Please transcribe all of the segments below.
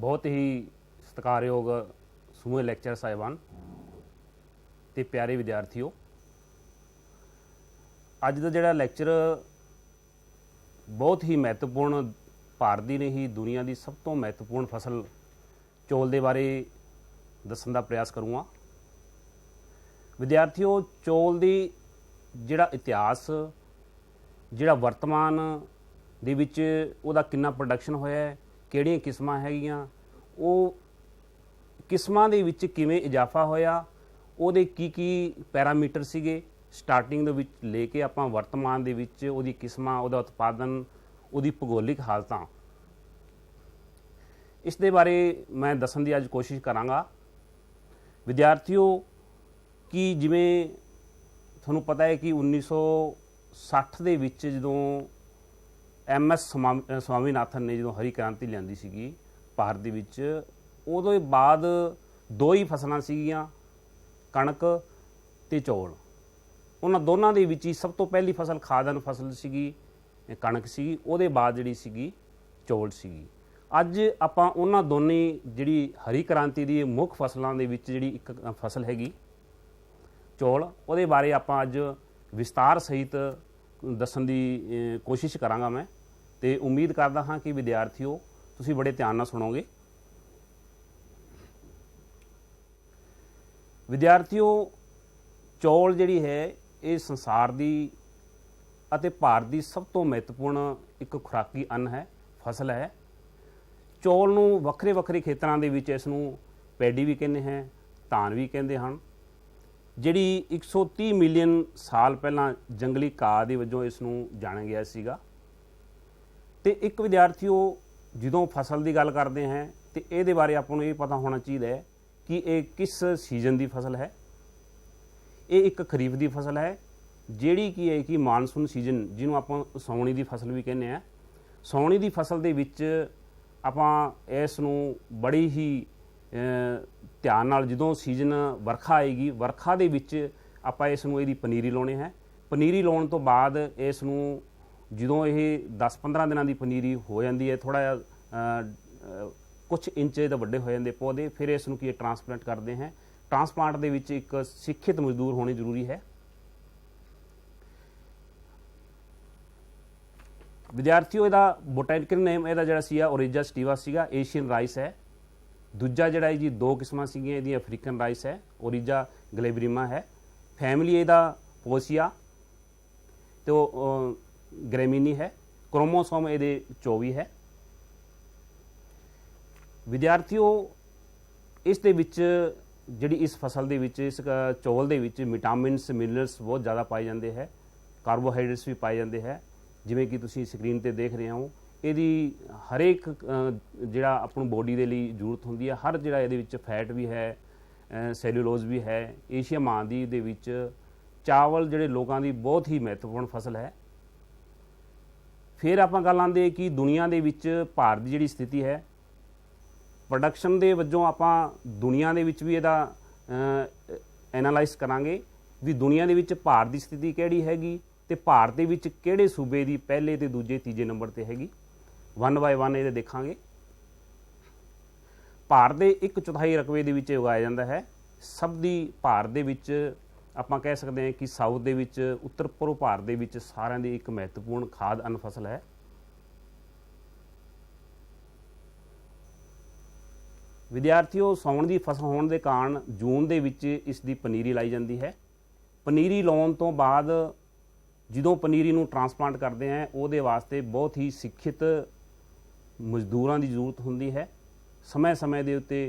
बहुत ही सत्कारयोग समूह लैक्चर साहिबान ते प्यारे विद्यार्थियों, अज का जिहड़ा लैक्चर बहुत ही महत्वपूर्ण भारत की नहीं दुनिया की सब तो महत्वपूर्ण फसल चौल के बारे दसन का प्रयास करूँगा। विद्यार्थियों, चौल की जिहड़ा इतिहास जिहड़ा वर्तमान दे विच उहदा किन्ना प्रोडक्शन होया है, किहड़ियां किस्मां हैगियां, वो किस्मां दे विच किवें इजाफा होया, उहदे की पैरामीटर सीगे स्टार्टिंग दे विच लेके आपां वर्तमान दे विच उहदी किस्मां, उहदा उत्पादन, उहदी भूगोलिक हालतां, इस दे बारे मैं दसन की अज कोशिश करांगा। विद्यार्थियों कि जिवें तुहानूं पता है कि 1960 दे विच जदों MS स्वामीनाथन ने जो हरी क्रांति लियांदी सीगी भारत दे विच, उदों बाद दो ही फसलां सीगियां, कणक ते चौल। उन्हां दोनां दे विच ही सब तो पहली फसल खादन फसल सीगी कणक सीगी, उहदे बाद जिहड़ी सीगी चौल सीगी। अज आपां उन्हां दोने जिहड़ी हरी क्रांति दी मुख फसलां दे विच जिहड़ी एक फसल हैगी चौल, उहदे बारे आपां अज विस्तार सहित दसन की कोशिश करांगा मैं, ते उम्मीद करदा हाँ कि विद्यार्थियों तुसीं बड़े ध्यान नाल सुणोगे। विद्यार्थियों, चौल जिहड़ी है ये संसार दी अते भारत दी सब तो महत्वपूर्ण एक खुराकी अन्न है, फसल है। चौल नूं वक्रे वक्रे खेतरां दे विच इस नूं पैडी भी कहते हैं, धान भी कहते हैं, जिहड़ी 130 मिलियन साल पहलां जंगली घाह दे वजों इस नूं जाणिया गया सीगा। ते एक विद्यार्थियों जदों फसल की गल करते हैं तो ये बारे आपां नूं ये पता होना चाहिए कि ये किस सीजन की फसल है। ये एक खरीफ की फसल है जिहड़ी की है कि मानसून सीजन जिन्हों आपां सौणी की फसल भी कहने हैं, सौणी की फसल दे विच आपां इस नूं बड़ी ही ध्यान नाल जदों सीजन वरखा आएगी, वरखा दे विच आपां इस नूं इहदी पनीरी लाउणे है। पनीरी लाउण तो बाद इस नूं जदों यह 10-15 दिनों की पनीरी हो जाती है, थोड़ा कुछ इंच तो वड्डे हो जाते पौधे, फिर इस नूं की ट्रांसप्लांट करते हैं। ट्रांसप्लांट दे विच एक सिक्खित मजदूर होने जरूरी है। विद्यार्थियों, इहदा बोटैनिकल नेम इहदा जिहड़ा सीगा ओरिजा सटिवा सीगा, एशियन राइस है। दूजा जिहड़ा जी दो किस्मां सीगियां इहदी, अफ्रीकन राइस है, ओरिजा ग्लेबरिमा है। फैमिली इहदा पोसिया तो ग्रेमिनी है। क्रोमोसोम इहदे 24 है। विद्यार्थियों, इस दे विच जिहड़ी इस फसल दे विच इस चौल दे विच विटामिनस मिनरल्स बहुत ज़्यादा पाए जाते हैं, कार्बोहाइड्रेट्स भी पाए जाते हैं, जिवें कि तुसीं स्क्रीन ते देख रहे हो। इहदी हरेक जिहड़ा अपनी बॉडी दे लई जरूरत हुंदी है, हर जिहड़ा इहदे विच फैट भी है, सैल्यूलोज भी है। एशिया महाद्वीप दे विच चावल जिहड़े लोकां दी बहुत ही महत्वपूर्ण फसल है। फिर आपां गल आंदे कि दुनिया दे विच भारत दी जिहड़ी स्थिति है प्रोडक्शन दे वजों, आपां दुनिया दे विच भी इहदा एनालाइज करांगे भी दुनिया दे विच भारत दी स्थिति किहड़ी हैगी ते भारत दे विच किहड़े सूबे दी पहले ते दूजे तीजे नंबर ते हैगी। वन बाय वन इहदे देखांगे। भारत दे 1/4 रकबे दे विच उगाया जांदा है। सब दी भारत दे विच आपां कह सकते हैं कि साउथ दे विच, उत्तर पूर्व भारत दे विच सारिਆਂ ਦੀ एक महत्वपूर्ण खाद अन्न फसल है। विद्यार्थियों, साउण की फसल होने के कारण जून दे विच इसकी पनीरी लाई जाती है। पनीरी लाउण तो बाद जदों पनीरी नूं ट्रांसप्लांट करते हैं, उहदे वास्ते बहुत ही सिक्खित मजदूरां की जरूरत होंदी है। समय समय के उत्ते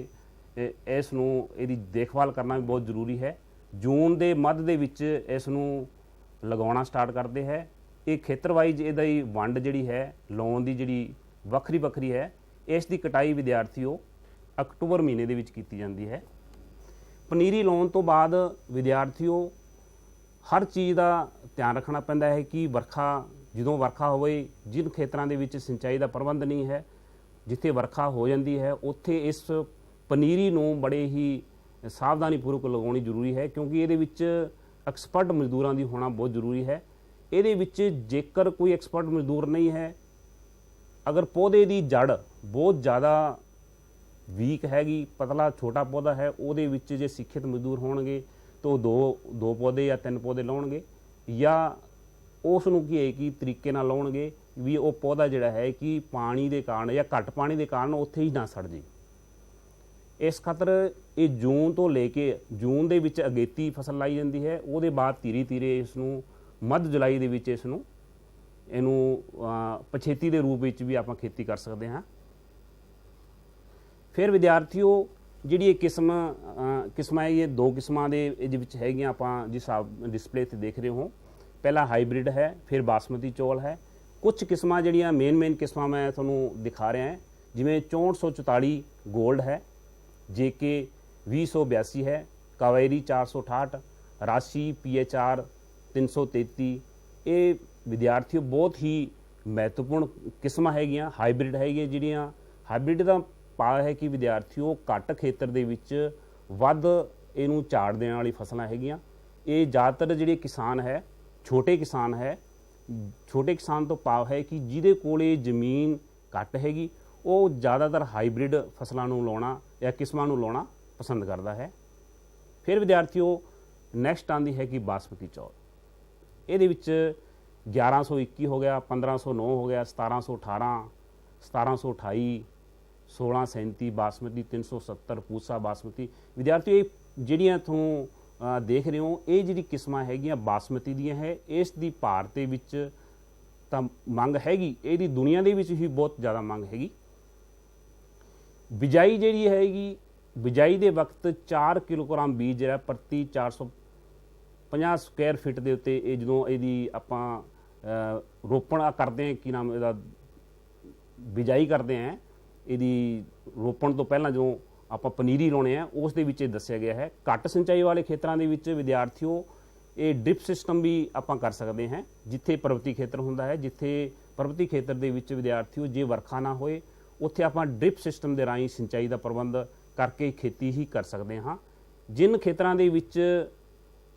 इस नूं इहदी देखभाल करना भी बहुत जरूरी है। जून के मध्य दे विच इस नूं लगाउणा स्टार्ट करते हैं। ये खेतर वाइज इहदी वंड जिहड़ी है लाउण दी जिहड़ी वक्री वक्री है। इसकी कटाई विद्यार्थियों अक्टूबर महीने दे विच कीती जाती है। पनीरी लाउण तो बाद विद्यार्थियों हर चीज़ का ध्यान रखना पैंदा है कि वरखा जदों वरखा होवे, जिन खेतरां दे विच सिंचाई का प्रबंध नहीं है, जिथे वरखा हो जाती है उत्थे इस पनीरी नूं बड़े ही सावधानीपूर्वक लगाउणी जरूरी है, क्योंकि ये एक्सपर्ट मजदूरां दी होना बहुत जरूरी है। ये जेकर कोई एक्सपर्ट मजदूर नहीं है, अगर पौधे की जड़ बहुत ज़्यादा ਵੀਕ ਹੈਗੀ, ਪਤਲਾ ਛੋਟਾ ਪੌਦਾ ਹੈ, ਉਹਦੇ ਵਿੱਚ ਜੇ ਸਿੱਖਿਅਤ ਮਜ਼ਦੂਰ ਹੋਣਗੇ ਤਾਂ ਉਹ ਦੋ ਪੌਦੇ ਜਾਂ 3 ਪੌਦੇ ਲਾਉਣਗੇ, ਜਾਂ ਉਸ ਨੂੰ ਕੀ ਹੈ ਕਿ ਤਰੀਕੇ ਨਾਲ ਲਾਉਣਗੇ ਵੀ ਉਹ ਪੌਦਾ ਜਿਹੜਾ ਹੈ ਕਿ ਪਾਣੀ ਦੇ ਕਾਰਨ ਜਾਂ ਘੱਟ ਪਾਣੀ ਦੇ ਕਾਰਨ ਉੱਥੇ ਹੀ ਨਾ ਸੜ ਜੇ। ਇਸ ਖਾਤਰ ਇਹ ਜੂਨ ਤੋਂ ਲੈ ਕੇ ਜੂਨ ਦੇ ਵਿੱਚ ਅਗੇਤੀ ਫਸਲ ਲਾਈ ਜਾਂਦੀ ਹੈ, ਉਹਦੇ ਬਾਅਦ ਧੀਰੇ ਧੀਰੇ ਇਸ ਨੂੰ ਮੱਧ ਜੁਲਾਈ ਦੇ ਵਿੱਚ ਇਹਨੂੰ ਪਛੇਤੀ ਦੇ ਰੂਪ ਵਿੱਚ ਵੀ ਆਪਾਂ ਖੇਤੀ ਕਰ ਸਕਦੇ ਹਾਂ। ਫਿਰ ਵਿਦਿਆਰਥੀਓ ਜਿਹੜੀ ਇਹ ਕਿਸਮਾਂ ਇਹ 2 ਕਿਸਮਾਂ ਦੇ ਇਹਦੇ ਵਿੱਚ ਹੈਗੀਆਂ, ਆਪਾਂ ਜਿਸ ਡਿਸਪਲੇ 'ਤੇ ਦੇਖ ਰਹੇ ਹੋ। ਪਹਿਲਾ ਹਾਈਬ੍ਰਿਡ ਹੈ, ਫਿਰ ਬਾਸਮਤੀ ਚੌਲ ਹੈ। ਕੁਝ ਕਿਸਮਾਂ ਜਿਹੜੀਆਂ ਮੇਨ ਕਿਸਮਾਂ ਮੈਂ ਤੁਹਾਨੂੰ ਦਿਖਾ ਰਿਹਾ ਹਾਂ, ਜਿਵੇਂ 6444 ਗੋਲਡ ਹੈ, JK 2082 ਹੈ, ਕਾਵੇਰੀ 468, ਰਾਸ਼ੀ PHR 333। ਇਹ ਵਿਦਿਆਰਥੀਓ ਬਹੁਤ ਹੀ ਮਹੱਤਵਪੂਰਨ ਕਿਸਮਾਂ ਹੈਗੀਆਂ, ਹਾਈਬ੍ਰਿਡ ਹੈਗੀਆਂ ਜਿਹੜੀਆਂ। ਹਾਈਬ੍ਰਿਡ ਦਾ ਭਾਵ ਹੈ ਕਿ ਵਿਦਿਆਰਥੀਓ ਘੱਟ ਖੇਤਰ ਦੇ ਵਿੱਚ ਵੱਧ ਇਹਨੂੰ ਝਾੜ ਦੇਣ ਵਾਲੀ ਫਸਲਾਂ ਹੈਗੀਆਂ। ਇਹ ਜ਼ਿਆਦਾਤਰ ਜਿਹੜੇ ਕਿਸਾਨ ਹੈ, ਛੋਟੇ ਕਿਸਾਨ ਹੈ, ਛੋਟੇ ਕਿਸਾਨ ਤੋਂ ਭਾਵ ਹੈ ਕਿ ਜਿਹਦੇ ਕੋਲੇ ਜ਼ਮੀਨ ਘੱਟ ਹੈਗੀ, ਉਹ ਜ਼ਿਆਦਾਤਰ ਹਾਈਬ੍ਰਿਡ ਫਸਲਾਂ ਨੂੰ ਲਾਉਣਾ ਜਾਂ ਕਿਸਮਾਂ ਨੂੰ ਲਾਉਣਾ ਪਸੰਦ ਕਰਦਾ ਹੈ। ਫਿਰ ਵਿਦਿਆਰਥੀਓ ਨੈਕਸਟ ਆਉਂਦੀ ਹੈ ਕਿ ਬਾਸਮਤੀ ਚੌਲ। ਇਹਦੇ ਵਿੱਚ 1121 ਹੋ ਗਿਆ, 1509 ਹੋ ਗਿਆ, 1718, 1728, 1637 ਬਾਸਮਤੀ, 370 ਪੂਸਾ ਬਾਸਮਤੀ। ਵਿਦਿਆਰਥੀਓ ਇਹ ਜਿਹੜੀਆਂ ਤੁਹਾਨੂੰ ਦੇਖ ਰਹੇ ਹੋ, ਇਹ ਜਿਹੜੀ ਕਿਸਮਾਂ ਹੈਗੀਆਂ ਬਾਸਮਤੀ ਦੀਆਂ ਹੈ, ਇਸ ਦੀ ਭਾਰਤ ਦੇ ਵਿੱਚ ਤਾਂ ਮੰਗ ਹੈਗੀ, ਇਹਦੀ ਦੁਨੀਆ ਦੇ ਵਿੱਚ ਵੀ ਬਹੁਤ ਜ਼ਿਆਦਾ ਮੰਗ ਹੈਗੀ। ਬਿਜਾਈ ਜਿਹੜੀ ਹੈਗੀ, ਬਿਜਾਈ ਦੇ ਵਕਤ 4 ਕਿਲੋਗ੍ਰਾਮ ਬੀਜ ਜਿਹੜਾ ਪ੍ਰਤੀ 450 ਸਕੁਆਇਰ ਫਿਟ ਦੇ ਉੱਤੇ ਇਹ ਜਦੋਂ ਇਹਦੀ ਆਪਾਂ ਰੋਪਣ ਕਰਦੇ ਹਾਂ, ਕੀ ਨਾਮ ਇਹਦਾ, ਬਿਜਾਈ ਕਰਦੇ ਹਾਂ, ਇਹਦੀ ਰੋਪਣ ਤੋਂ ਪਹਿਲਾਂ ਜਦੋਂ ਆਪਾਂ ਪਨੀਰੀ ਲਾਉਣੇ ਆ, ਉਸ ਦੇ ਵਿੱਚ ਇਹ ਦੱਸਿਆ ਗਿਆ ਹੈ। ਘੱਟ ਸਿੰਚਾਈ ਵਾਲੇ ਖੇਤਰਾਂ ਦੇ ਵਿੱਚ ਵਿਦਿਆਰਥੀਓ ਇਹ ਡ੍ਰਿਪ ਸਿਸਟਮ ਵੀ ਆਪਾਂ ਕਰ ਸਕਦੇ ਹਾਂ, ਜਿੱਥੇ ਪਰਬਤੀ ਖੇਤਰ ਹੁੰਦਾ ਹੈ। ਜਿੱਥੇ ਪਰਬਤੀ ਖੇਤਰ ਦੇ ਵਿੱਚ ਵਿਦਿਆਰਥੀਓ ਜੇ ਵਰਖਾ ਨਾ ਹੋਏ, ਉੱਥੇ ਆਪਾਂ ਡ੍ਰਿਪ ਸਿਸਟਮ ਦੇ ਰਾਹੀਂ ਸਿੰਚਾਈ ਦਾ ਪ੍ਰਬੰਧ ਕਰਕੇ ਖੇਤੀ ਹੀ ਕਰ ਸਕਦੇ ਹਾਂ। ਜਿਨ ਖੇਤਰਾਂ ਦੇ ਵਿੱਚ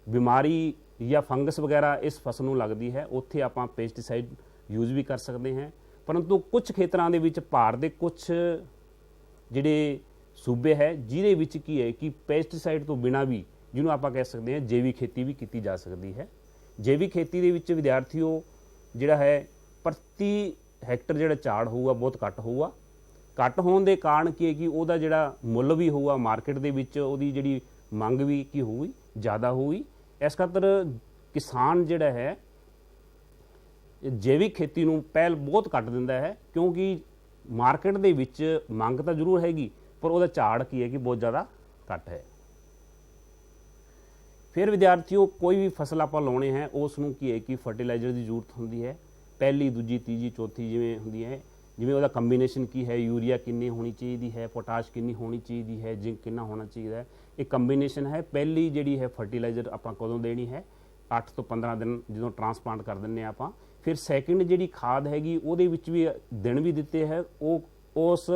ਬਿਮਾਰੀ ਜਾਂ ਫੰਗਸ ਵਗੈਰਾ ਇਸ ਫਸਲ ਨੂੰ ਲੱਗਦੀ ਹੈ, ਉੱਥੇ ਆਪਾਂ ਪੈਸਟੀਸਾਈਡ ਯੂਜ਼ ਵੀ ਕਰ ਸਕਦੇ ਹਾਂ। ਪਰੰਤੂ ਕੁਝ ਖੇਤਰਾਂ ਦੇ ਵਿੱਚ ਭਾਰਤ ਦੇ ਕੁਝ ਜਿਹੜੇ ਸੂਬੇ ਹੈ, ਜਿਹਦੇ ਵਿੱਚ ਕੀ ਹੈ ਕਿ ਪੈਸਟੀਸਾਈਡ ਤੋਂ ਬਿਨਾਂ ਵੀ, ਜਿਹਨੂੰ ਆਪਾਂ ਕਹਿ ਸਕਦੇ ਹਾਂ ਜੈਵਿਕ ਖੇਤੀ ਵੀ ਕੀਤੀ ਜਾ ਸਕਦੀ ਹੈ। ਜੈਵਿਕ ਖੇਤੀ ਦੇ ਵਿੱਚ ਵਿਦਿਆਰਥੀਓ ਜਿਹੜਾ ਹੈ ਪ੍ਰਤੀ ਹੈਕਟਰ ਜਿਹੜਾ ਝਾੜ ਹੋਊਗਾ ਬਹੁਤ ਘੱਟ ਹੋਊਗਾ। ਘੱਟ ਹੋਣ ਦੇ ਕਾਰਨ ਕੀ ਹੈ ਕਿ ਉਹਦਾ ਜਿਹੜਾ ਮੁੱਲ ਵੀ ਹੋਊਗਾ ਮਾਰਕੀਟ ਦੇ ਵਿੱਚ, ਉਹਦੀ ਜਿਹੜੀ ਮੰਗ ਵੀ ਕੀ ਹੋਊਗੀ, ਜ਼ਿਆਦਾ ਹੋਊਗੀ। ਇਸ ਖਾਤਰ ਕਿਸਾਨ ਜਿਹੜਾ ਹੈ ਜੈਵਿਕ ਖੇਤੀ ਨੂੰ ਪਹਿਲ ਬਹੁਤ ਘੱਟ ਦਿੰਦਾ ਹੈ, ਕਿਉਂਕਿ ਮਾਰਕੀਟ ਦੇ ਵਿੱਚ ਮੰਗ ਤਾਂ ਜ਼ਰੂਰ ਹੈਗੀ, ਪਰ ਉਹਦਾ ਝਾੜ ਕੀ ਹੈ ਕਿ ਬਹੁਤ ਜ਼ਿਆਦਾ ਘੱਟ ਹੈ। ਫਿਰ ਵਿਦਿਆਰਥੀਓ ਕੋਈ ਵੀ ਫਸਲ ਆਪਾਂ ਲਾਉਣੇ ਹੈ, ਉਸ ਨੂੰ ਕੀ ਹੈ ਕਿ ਫਰਟੀਲਾਈਜ਼ਰ ਦੀ ਜ਼ਰੂਰਤ ਹੁੰਦੀ ਹੈ। ਪਹਿਲੀ, ਦੂਜੀ, ਤੀਜੀ, ਚੌਥੀ ਜਿਵੇਂ ਹੁੰਦੀ ਹੈ, ਜਿਵੇਂ ਉਹਦਾ ਕੰਬੀਨੇਸ਼ਨ ਕੀ ਹੈ, ਯੂਰੀਆ ਕਿੰਨੀ ਹੋਣੀ ਚਾਹੀਦੀ ਹੈ, ਪੋਟਾਸ਼ ਕਿੰਨੀ ਹੋਣੀ ਚਾਹੀਦੀ ਹੈ, ਜ਼ਿੰਕ ਕਿੰਨਾ ਹੋਣਾ ਚਾਹੀਦਾ ਹੈ, ਇਹ ਕੰਬੀਨੇਸ਼ਨ ਹੈ। ਪਹਿਲੀ ਜਿਹੜੀ ਹੈ ਫਰਟੀਲਾਈਜ਼ਰ ਆਪਾਂ ਕਦੋਂ ਦੇਣੀ ਹੈ, 8 ਤੋਂ 15 ਦਿਨ ਜਦੋਂ ਟਰਾਂਸਪਲਾਂਟ ਕਰ ਦਿੰਦੇ ਹਾਂ ਆਪਾਂ। ਫਿਰ ਸੈਕਿੰਡ ਜਿਹੜੀ ਖਾਦ ਹੈਗੀ, ਉਹਦੇ ਵਿੱਚ ਵੀ ਦਿਨ ਵੀ ਦਿੱਤੇ ਹੈ, ਉਹ ਉਸ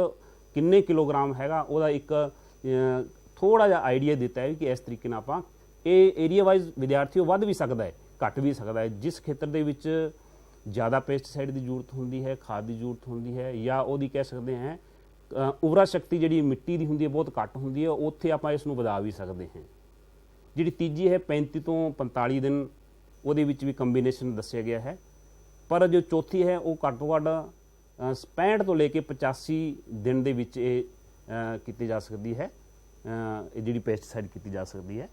ਕਿੰਨੇ ਕਿਲੋਗ੍ਰਾਮ ਹੈਗਾ, ਉਹਦਾ ਇੱਕ ਥੋੜ੍ਹਾ ਜਿਹਾ ਆਈਡੀਆ ਦਿੱਤਾ ਹੈ ਕਿ ਇਸ ਤਰੀਕੇ ਨਾਲ ਆਪਾਂ, ਇਹ ਏਰੀਆ ਵਾਈਜ਼ ਵਿਦਿਆਰਥੀਓ ਵੱਧ ਵੀ ਸਕਦਾ ਹੈ, ਘੱਟ ਵੀ ਸਕਦਾ ਹੈ। ਜਿਸ ਖੇਤਰ ਦੇ ਵਿੱਚ ਜ਼ਿਆਦਾ ਪੈਸਟੀਸਾਈਡ ਦੀ ਜ਼ਰੂਰਤ ਹੁੰਦੀ ਹੈ, ਖਾਦ ਦੀ ਜ਼ਰੂਰਤ ਹੁੰਦੀ ਹੈ, ਜਾਂ ਉਹਦੀ ਕਹਿ ਸਕਦੇ ਹਾਂ ਉਰਵਰਾ ਸ਼ਕਤੀ ਜਿਹੜੀ ਮਿੱਟੀ ਦੀ ਹੁੰਦੀ ਹੈ ਬਹੁਤ ਘੱਟ ਹੁੰਦੀ ਹੈ, ਉੱਥੇ ਆਪਾਂ ਇਸ ਨੂੰ ਵਧਾ ਵੀ ਸਕਦੇ ਹਾਂ। ਜਿਹੜੀ ਤੀਜੀ ਹੈ 35 ਤੋਂ 45 ਦਿਨ, ਉਹਦੇ ਵਿੱਚ ਵੀ ਕੰਬੀਨੇਸ਼ਨ ਦੱਸਿਆ ਗਿਆ ਹੈ। ਪਰ ਜੋ ਚੌਥੀ ਹੈ ਉਹ ਘੱਟ ਤੋਂ ਘੱਟ 65 ਤੋਂ ਲੈ ਕੇ 85 ਦਿਨ ਦੇ ਵਿੱਚ ਇਹ ਕੀਤੀ ਜਾ ਸਕਦੀ ਹੈ, ਇਹ ਜਿਹੜੀ ਪੈਸਟੀਸਾਈਡ ਕੀਤੀ ਜਾ ਸਕਦੀ ਹੈ।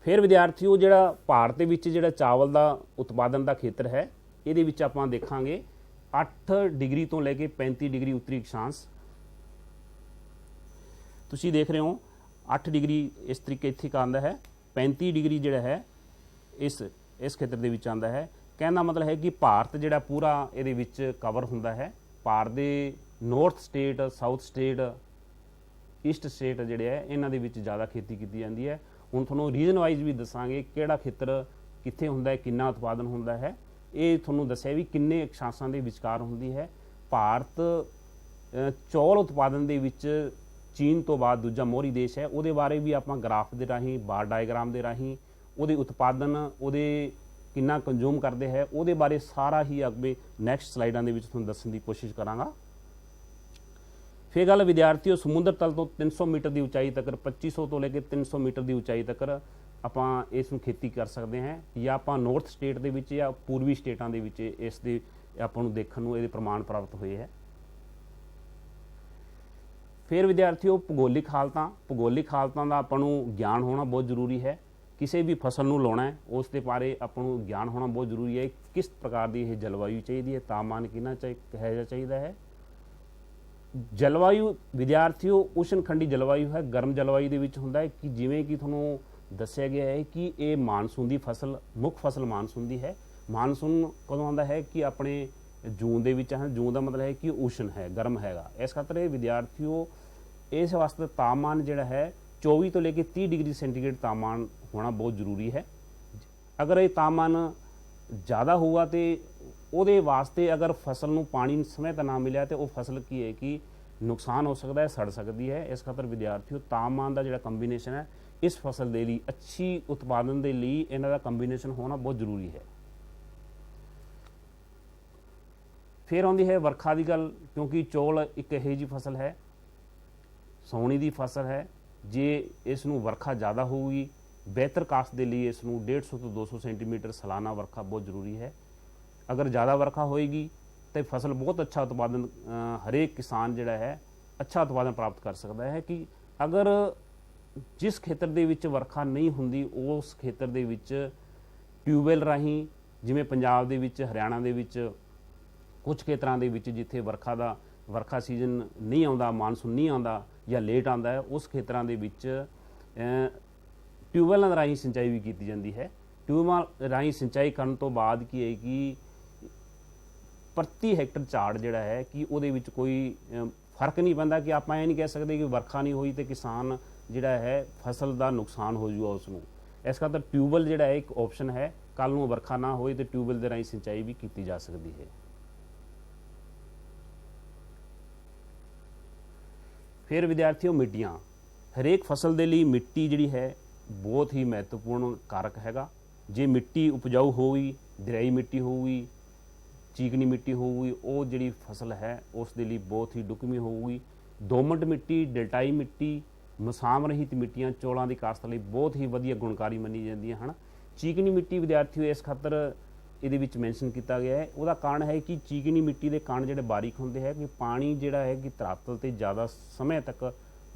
ਫਿਰ ਵਿਦਿਆਰਥੀਓ ਜਿਹੜਾ ਭਾਰਤ ਦੇ ਵਿੱਚ ਜਿਹੜਾ ਚਾਵਲ ਦਾ ਉਤਪਾਦਨ ਦਾ ਖੇਤਰ ਹੈ, ਇਹਦੇ ਵਿੱਚ ਆਪਾਂ ਦੇਖਾਂਗੇ 8 ਡਿਗਰੀ ਤੋਂ ਲੈ ਕੇ 35 ਡਿਗਰੀ ਉੱਤਰੀ ਅਕਸ਼ਾਂਸ਼। ਤੁਸੀਂ ਦੇਖ ਰਹੇ ਹੋ 8 ਡਿਗਰੀ ਇਸ ਤਰੀਕੇ ਇੱਥੇ ਆਉਂਦਾ ਹੈ, 35 ਡਿਗਰੀ ਜਿਹੜਾ ਹੈ ਇਸ ਖੇਤਰ ਦੇ ਵਿੱਚ ਆਉਂਦਾ ਹੈ। ਕਹਿਣ ਦਾ ਮਤਲਬ ਹੈ ਕਿ ਭਾਰਤ ਜਿਹੜਾ ਪੂਰਾ ਇਹਦੇ ਵਿੱਚ ਕਵਰ ਹੁੰਦਾ ਹੈ। ਭਾਰਤ ਦੇ north state, south state, East state ਜਿਹੜੇ ਹੈ, ਇਹਨਾਂ ਦੇ ਵਿੱਚ ਜ਼ਿਆਦਾ ਖੇਤੀ ਕੀਤੀ ਜਾਂਦੀ ਹੈ। ਹੁਣ ਤੁਹਾਨੂੰ ਰੀਜਨ ਵਾਈਜ਼ ਵੀ ਦੱਸਾਂਗੇ ਕਿਹੜਾ ਖੇਤਰ ਕਿੱਥੇ ਹੁੰਦਾ ਹੈ, ਕਿੰਨਾ ਉਤਪਾਦਨ ਹੁੰਦਾ ਹੈ। ਇਹ ਤੁਹਾਨੂੰ ਦੱਸਿਆ ਵੀ ਕਿੰਨੇ ਅਕਸ਼ਾਂਸ਼ਾਂ ਦੇ ਵਿਚਕਾਰ ਹੁੰਦੀ ਹੈ। ਭਾਰਤ ਚੌਲ ਉਤਪਾਦਨ ਦੇ ਵਿੱਚ ਚੀਨ ਤੋਂ ਬਾਅਦ ਦੂਜਾ ਮੋਹਰੀ ਦੇਸ਼ ਹੈ। ਉਹਦੇ ਬਾਰੇ ਵੀ ਆਪਾਂ ਗ੍ਰਾਫ ਦੇ ਰਾਹੀਂ, ਬਾਰ ਡਾਇਗਰਾਮ ਦੇ ਰਾਹੀਂ, ਉਹਦੇ ਉਤਪਾਦਨ, ਉਹਦੇ ਕਿੰਨਾ ਕੰਜ਼ੂਮ ਕਰਦੇ ਹੈ, ਉਹਦੇ ਬਾਰੇ ਸਾਰਾ ਹੀ ਅੱਗੇ ਨੈਕਸਟ ਸਲਾਈਡਾਂ ਦੇ ਵਿੱਚ ਤੁਹਾਨੂੰ ਦੱਸਣ ਦੀ ਕੋਸ਼ਿਸ਼ ਕਰਾਂਗਾ। फिर गल विद्यार्थियों समुद्र तल तो 300 मीटर की ऊंचाई तक 2500 तो लेके 300 मीटर की ऊंचाई तक ਆਪਾਂ ਇਸ ਨੂੰ खेती कर सकते हैं ਜਾਂ ਆਪਾਂ ਨੌਰਥ ਸਟੇਟ ਦੇ ਵਿੱਚ ਜਾਂ ਪੂਰਬੀ ਸਟੇਟਾਂ ਦੇ ਵਿੱਚ ਇਸ ਦੇ ਆਪਾਂ ਨੂੰ ਦੇਖਣ ਨੂੰ ਇਹਦੇ ਪ੍ਰਮਾਣ ਪ੍ਰਾਪਤ ਹੋਏ ਹੈ। ਫਿਰ ਵਿਦਿਆਰਥੀਓ ਭੂਗੋਲਿਕ ਹਾਲਤਾਂ ਦਾ ਆਪਾਂ ਨੂੰ ਗਿਆਨ ਹੋਣਾ ਬਹੁਤ ਜ਼ਰੂਰੀ ਹੈ। ਕਿਸੇ ਵੀ ਫਸਲ ਨੂੰ ਲਾਉਣਾ ਹੈ ਉਸ ਦੇ ਬਾਰੇ ਆਪਾਂ ਨੂੰ ਗਿਆਨ ਹੋਣਾ ਬਹੁਤ ਜ਼ਰੂਰੀ ਹੈ। ਕਿਸ ਪ੍ਰਕਾਰ ਦੀ ਇਹ ਜਲਵਾਯੂ ਚਾਹੀਦੀ ਹੈ, ਤਾਪਮਾਨ ਕਿੰਨਾ ਚਾਹੀਦਾ ਹੈ। ਜਲਵਾਯੂ ਵਿਦਿਆਰਥੀਓ ਉਸ਼ਨਖੰਡੀ ਜਲਵਾਯੂ ਹੈ, ਗਰਮ ਜਲਵਾਯੂ ਦੇ ਵਿੱਚ ਹੁੰਦਾ ਹੈ ਕਿ ਜਿਵੇਂ ਕਿ ਤੁਹਾਨੂੰ ਦੱਸਿਆ ਗਿਆ ਹੈ ਕਿ ਇਹ ਮਾਨਸੂਨ ਦੀ ਫਸਲ ਮੁੱਖ ਫਸਲ ਮਾਨਸੂਨ ਦੀ ਹੈ। ਮਾਨਸੂਨ ਕਦੋਂ ਆਉਂਦਾ ਹੈ ਕਿ ਆਪਣੇ ਜੂਨ ਦੇ ਵਿੱਚ ਹੈ। ਜੂਨ ਦਾ ਮਤਲਬ ਹੈ ਕਿ ਉਸ਼ਨ ਹੈ, ਗਰਮ ਹੈਗਾ। ਇਸ ਖਾਤਰ ਇਹ ਵਿਦਿਆਰਥੀਓ ਇਸ ਵਾਸਤੇ ਤਾਪਮਾਨ ਜਿਹੜਾ ਹੈ 24 ਤੋਂ ਲੈ ਕੇ 30 ਡਿਗਰੀ ਸੈਂਟੀਗ੍ਰੇਡ ਤਾਪਮਾਨ ਹੋਣਾ ਬਹੁਤ ਜ਼ਰੂਰੀ ਹੈ। ਅਗਰ ਇਹ ਤਾਪਮਾਨ ज़्यादा होगा तो ਉਹਦੇ ਵਾਸਤੇ ਅਗਰ ਫਸਲ ਨੂੰ ਪਾਣੀ ਸਮੇਂ ਤੇ ਨਾ ਮਿਲਿਆ ਤੇ ਉਹ ਫਸਲ ਕੀ ਹੈ ਕਿ ਨੁਕਸਾਨ ਹੋ ਸਕਦਾ ਹੈ, ਸੜ ਸਕਦੀ ਹੈ। ਇਸ ਖਾਤਰ ਵਿਦਿਆਰਥੀਓ ਤਾਪਮਾਨ ਦਾ ਜਿਹੜਾ ਕੰਬੀਨੇਸ਼ਨ ਹੈ ਇਸ ਫਸਲ ਦੇ ਲਈ ਅੱਛੀ ਉਤਪਾਦਨ ਦੇ ਲਈ ਇਹਨਾਂ ਦਾ ਕੰਬੀਨੇਸ਼ਨ ਹੋਣਾ ਬਹੁਤ ਜ਼ਰੂਰੀ ਹੈ। ਫਿਰ ਆਉਂਦੀ ਹੈ ਵਰਖਾ ਦੀ ਗੱਲ, ਕਿਉਂਕਿ ਚੌਲ ਇੱਕ ਇਹੋ ਜਿਹੀ ਫਸਲ ਹੈ, ਸਾਉਣੀ ਦੀ ਫਸਲ ਹੈ। ਜੇ ਇਸ ਨੂੰ ਵਰਖਾ ਜ਼ਿਆਦਾ ਹੋਊਗੀ ਬਿਹਤਰ ਕਾਸ਼ਤ ਦੇ ਲਈ ਇਸ ਨੂੰ 150 ਤੋਂ 200 ਸੈਂਟੀਮੀਟਰ ਸਾਲਾਨਾ ਵਰਖਾ ਬਹੁਤ ਜ਼ਰੂਰੀ ਹੈ। ਅਗਰ ਜ਼ਿਆਦਾ ਵਰਖਾ ਹੋਏਗੀ तो फसल बहुत अच्छा उत्पादन हरेक किसान जिहड़ा है अच्छा उत्पादन प्राप्त कर सकता है। कि अगर जिस खेतर दे विच वर्खा नहीं हुंदी उस खेतर दे विच ट्यूबवैल राही जिवें पंजाब दे विच हरियाणा दे विच कुछ खेतरां दे विच जिथे वर्खा सीजन नहीं आउंदा, मानसून नहीं आउंदा या लेट आउंदा है, उस खेतरां दे विच ट्यूबवैलां राही सिंचाई भी की जाती है। ट्यूबवैल राही सिंचाई करन तो बाद की है कि प्रति हैक्टर झाड़ जिहड़ा है कि उहदे विच कोई फर्क नहीं पैंदा कि आपां ये नहीं कह सकते कि वर्खा नहीं हुई तो किसान जिहड़ा है फसल का नुकसान हो जाऊगा उसनूं। इस खातर ट्यूबवैल जिहड़ा है एक ऑप्शन है, कल नूं वर्खा ना होए तो ट्यूबवैल दे राही सिंचाई भी की जा सकती है। फिर विद्यार्थियों मिट्टियां, हरेक फसल दे लई मिट्टी जिहड़ी है बहुत ही महत्वपूर्ण कारक हैगा। जे मिट्टी उपजाऊ होगी, दरियाई मिट्टी होगी, चीकनी मिट्टी होगी, वो जिहड़ी फसल है उस दे लई बहुत ही ढुकवीं होगी। दोमट मिट्टी, डेल्टाई मिट्टी, मसाम रहित मिट्टियां चौलों की काश्त लई बहुत ही वधिया गुणकारी मनी जांदियां हन। चीकनी मिट्टी विद्यार्थियों इस खातर ਇਹਦੇ ਵਿੱਚ ਮੈਂਸ਼ਨ ਕੀਤਾ ਗਿਆ ਹੈ। ਉਹਦਾ ਕਾਰਨ ਹੈ ਕਿ ਚੀਕਣੀ ਮਿੱਟੀ ਦੇ ਕਣ ਜਿਹੜੇ ਬਾਰੀਕ ਹੁੰਦੇ ਹੈ ਕਿ ਪਾਣੀ ਜਿਹੜਾ ਹੈ ਕਿ ਧਰਾਤਲ ਤੇ ਜ਼ਿਆਦਾ ਸਮੇਂ ਤੱਕ